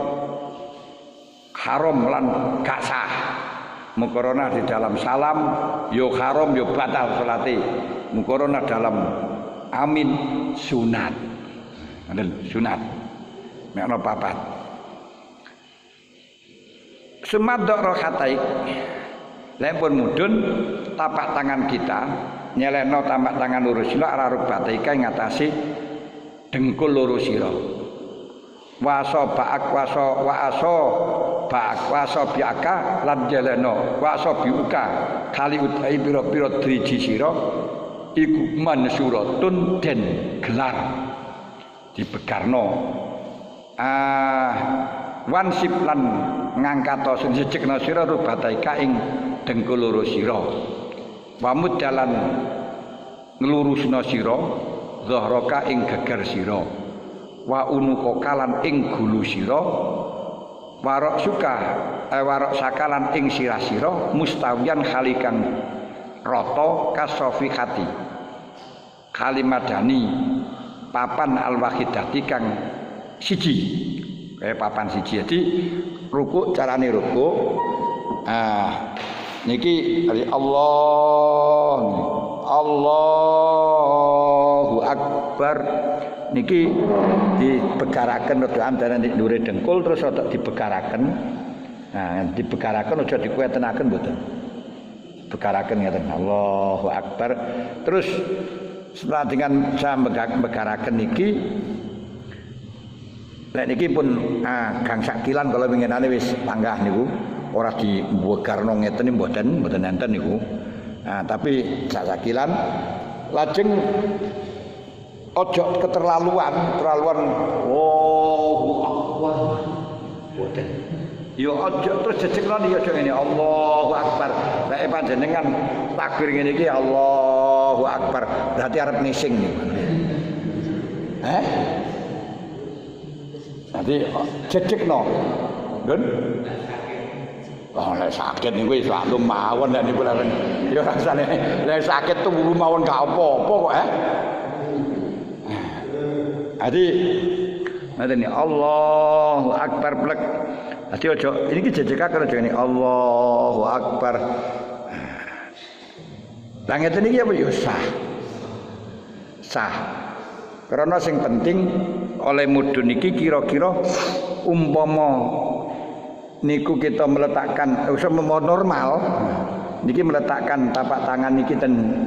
haram lan gak sah. Mukorona di dalam salam yo haram yo batal salate. Mukorona dalam amin sunat. Sunat. Nek ana papat. Sumadok rokatai. Lempun mudun tapak tangan kita nyelekno tapak tangan loro sira ala rukbatai kae ngatasi dengkul loro sira. Waso baak waso waaso baak waso biaka lan jeleno waso biuka kali utai pira-pira driji sira iku mansuratun den gelar dibegarno wansip lan ngangkato sing sejekna sira rubataika ing dengkul loro sira wamud dalan nglurusna sira zahraka ing geger sira wa unuka kalan ing gulu sira warok suka warok sakalan ing sira-sira mustawiyan khalikan rata kasofikati kalimadani papan al-wahidati kang siji papan siji. Jadi rukuk carane rukuk niki dari Allahu Akbar niki dibegaraken rada antara ndure dengkul terus rada dibegaraken. Nah, dibegaraken aja dikuwetenaken mboten. Begaraken ngaten Allahu Akbar. Terus setelah dengan saya begaraken niki lek niki pun gang sakilan kalau winginane wis panggah niku ora dibegarno ngeten mboten enten niku. Nah, tapi sakilan lajeng ojo keterlaluan Allahu Akbar boten yo ojo terus jejekno yo aja ngene Allahu Akbar lek panjenengan takbir ngene iki Allahu Akbar berarti arep nising niku nanti jejekno nggon lek sakit niku wis langsung mawon lek niku yo rasane lek sakit tuh mawon gak apa-apa kok Adi, nanti Allahu Akbar plek. Adi ojo, ini kita jejakaken ojo ini Allahu Akbar. Langit ini apa ya sah. Karena sing penting oleh mudun niki kira-kira umpama niku kita meletakkan umpama normal niki meletakkan tapak tangan niki ten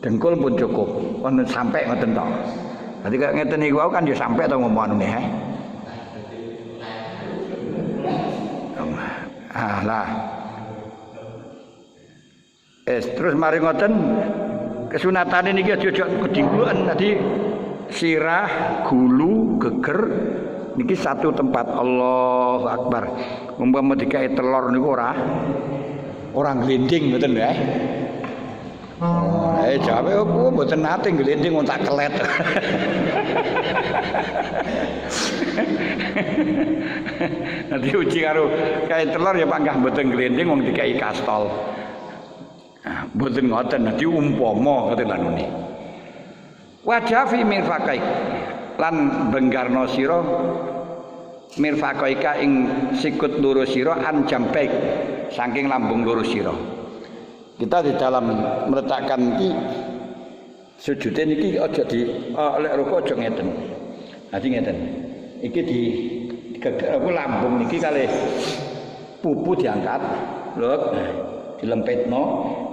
dengkul pun cukup. Ono sampai ngoten tok. Nanti kayak ngeten niku kan ya sampai atau ngomong nih lah. Terus mari ngoten kesunatan ini aja kedingguan nanti sirah, gulu, geger niki satu tempat Allahu Akbar. Umpama dikai telur niku ora glinding ngoten ya. Jawabe aku mboten nate glending wong tak kelet. Nanti uji karo kae telur ya panggah mboten glending wong dikai kastol. Nah, mboten ngoten nanti umpama ngoten lanune. Wajafi mirfaqaik lan benggarno sira mirfaqaika ing sikut loro sira an jambaik saking lambung loro sira. Kita di dalam meletakkan iki sujud niki aja di lek rukuk aja ngeten. Dadi ngeten. Iki di lambung niki kalih pupu diangkat, lho dilempetno.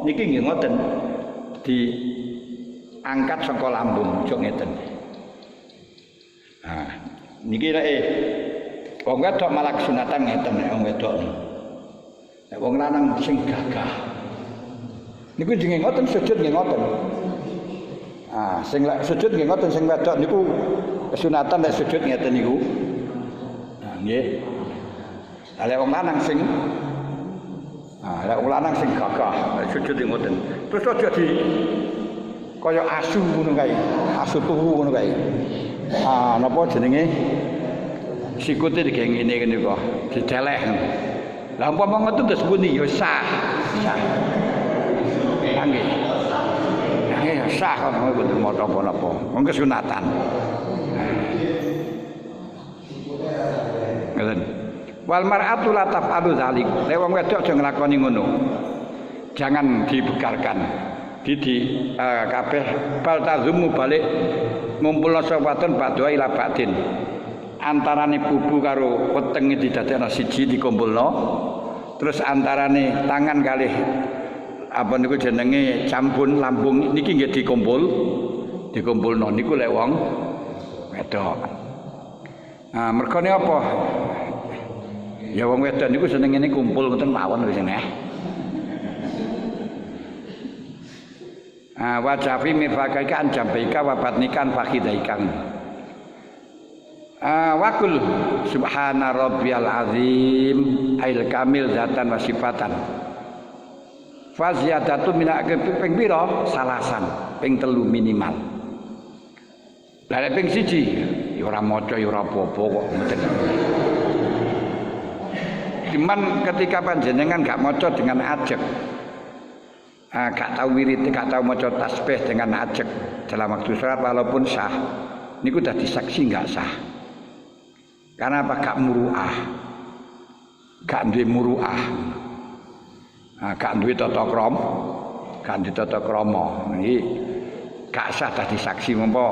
Niki nggih ngoten. Diangkat saka lambung aja ngeten. Nah, niki lek wong wedok malah sunatan ngeten nek wong wedok. Nek wong lanang sing gagah niku jenenge ngoten sujud nggih ngoten. Sing lek sujud nggih ngoten sing wedok niku kesunatan lek sujud ngeten niku. Nggih. Lek wong lanang sing lek wong lanang sing gagah lek sujud nggih ngoten. Terus aja di kaya asu ngono kae. Asu tuhu ngono kae. Napa jenenge sikute digawe ngene kok dicelek. Lah umpama ngoten terus pundi ya sah. Nggih. Nggih sah kok mboten maca apa-apa. Wong kesunatan. Ngoten. Wal mar'atu la taf'alu dzalik. Lek wong wedok aja nglakoni ngono. Jangan dibegarkan. Kabeh bal tazumu balik ngumpulna sawaton badwa ila badin. Antarane bubu karo wetenge didadekno siji dikumpulno. Terus antarane tangan kalih apa niku jenenge campun lambung niki nggih dikumpulno niku lek wong wedok. Nah, mergane apa? Ya wong wedok niku senengane kumpul ngoten mawon wis neh. Wajafi mirfakaika an jambaika wa batnikan fakhidaikan. Wakul subhana rabbiyal azim ail kamil zatan wa sifatan. Faziyadatu minak ping pira? Salasan, ping 3 minimal. Lah ping 1 ya ora maca ya ora apa-apa kok ngoten. Cuman ketika panjenengan gak maca dengan ajeg, gak tahu wirid, gak tahu maca tasbih dengan ajeg dalam waktu salat walaupun sah, niku dadi saksi gak sah. Karena apa? Gak muruah, gak duwe muruah, gak duwe tata krama, gak duwe tata krama. Iki gak sah dadi saksi mongko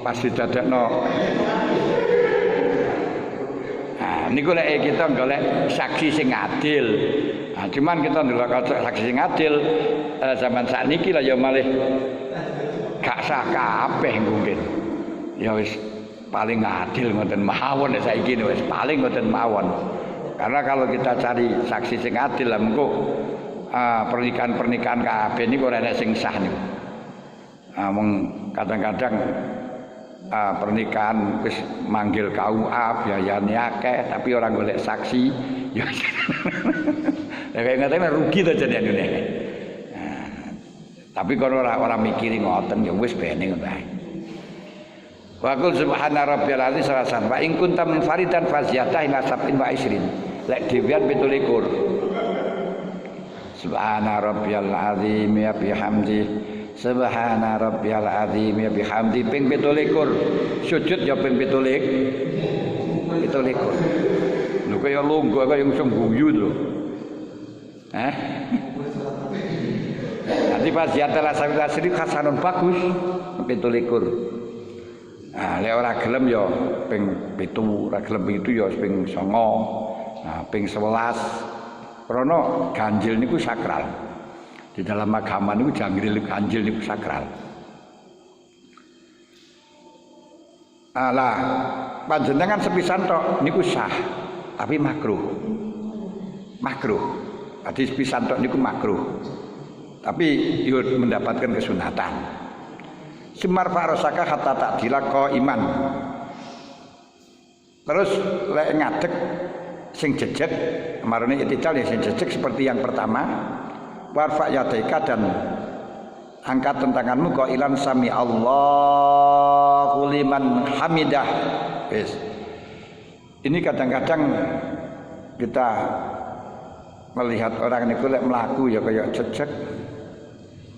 pas didadekno. Niku lek kita golek saksi sing adil. Cuman kita ndelok saksi sing adil zaman sakniki lah ya malih gak sah kabeh mungkin. Ya wis paling adil ngoten mawon saiki wis paling ngoten mawon. Karena kalau kita cari saksi sing adil lah mengko pernikahan kabeh niku ora enek sing sah niku. Kadang-kadang pernikahan wis manggil KUA biayane akeh tapi orang golek saksi ya kayak ngene rugi to jenenge. Tapi kalau ora mikiri ngoten ya wis bene ngono ae. Wa qul subhana rabbiyal azim salasan wa in kuntam munfaridan faziyatah ila sab'in wa isrin. Lek dhewean 17. Subhana rabbiyal azim ya bihamdi. Subhana rabbiyal azim ya bihamdi ping 17. Sujud ya ping 17. Lho kaya lungguh kaya sing guyu lho. Nanti pas jatah sabila sirif hasanun bagus ping 17. Lek ora gelem ya ping 7, ora gelem itu ya ping 9. Ping 11. Krana ganjil niku sakral. Di dalam agama niku ganjil niku sakral. Alah, panjenengan sepisan tok niku sah, tapi makruh. Makruh. Hadis sepisan tok niku makruh. Tapi yo mendapatkan kesunatan. Semar farosaka hatta ta'dila qaiman. Terus lek ngadeg sing jejeg, marane itidal ya sing jejeg seperti yang pertama. Warfa yadaika dan angkat tanganmu qailan sami Allahu liman hamidah. Yes. Ini kadang-kadang kita melihat orang niku lek mlaku ya kaya jejeg.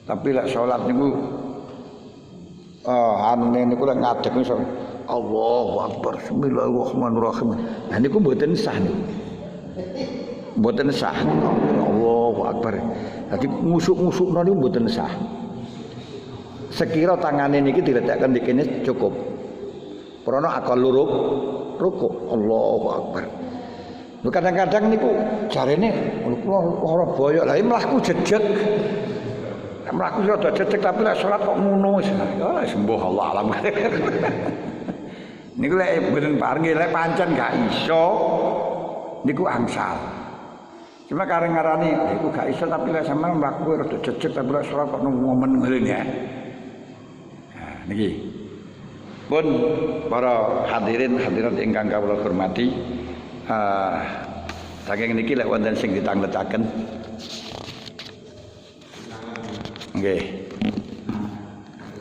Tapi lek salat niku anune niku lek ngadeg iso Allahu Akbar bismillahirrahmanirrahim. Nah niku mboten sah niku. Mboten sah. Allahu Akbar. Dadi ngusuk-ngusukno niku mboten sah. Sekira tangane niki diletakkan di kene cukup. Krana akal rukuk. Allahu Akbar. Lho kadang-kadang niku jarene ora boyok lha mlaku jejeg. Mlaku rada jejeg tapi lek salat kok ngono wis. Ya sembuh Allah alam. Niku lek mboten paringi lek pancen gak iso niku angsal. Cuma kareng-karane iku gak iso tapi lek sampean mlaku rada jejeg tapi lek salat kok ngomen ngene ya. Nah niki. Pun para hadirin hadirat ingkang kawula hormati, saking niki lek wonten sing ditangletaken. Nggih.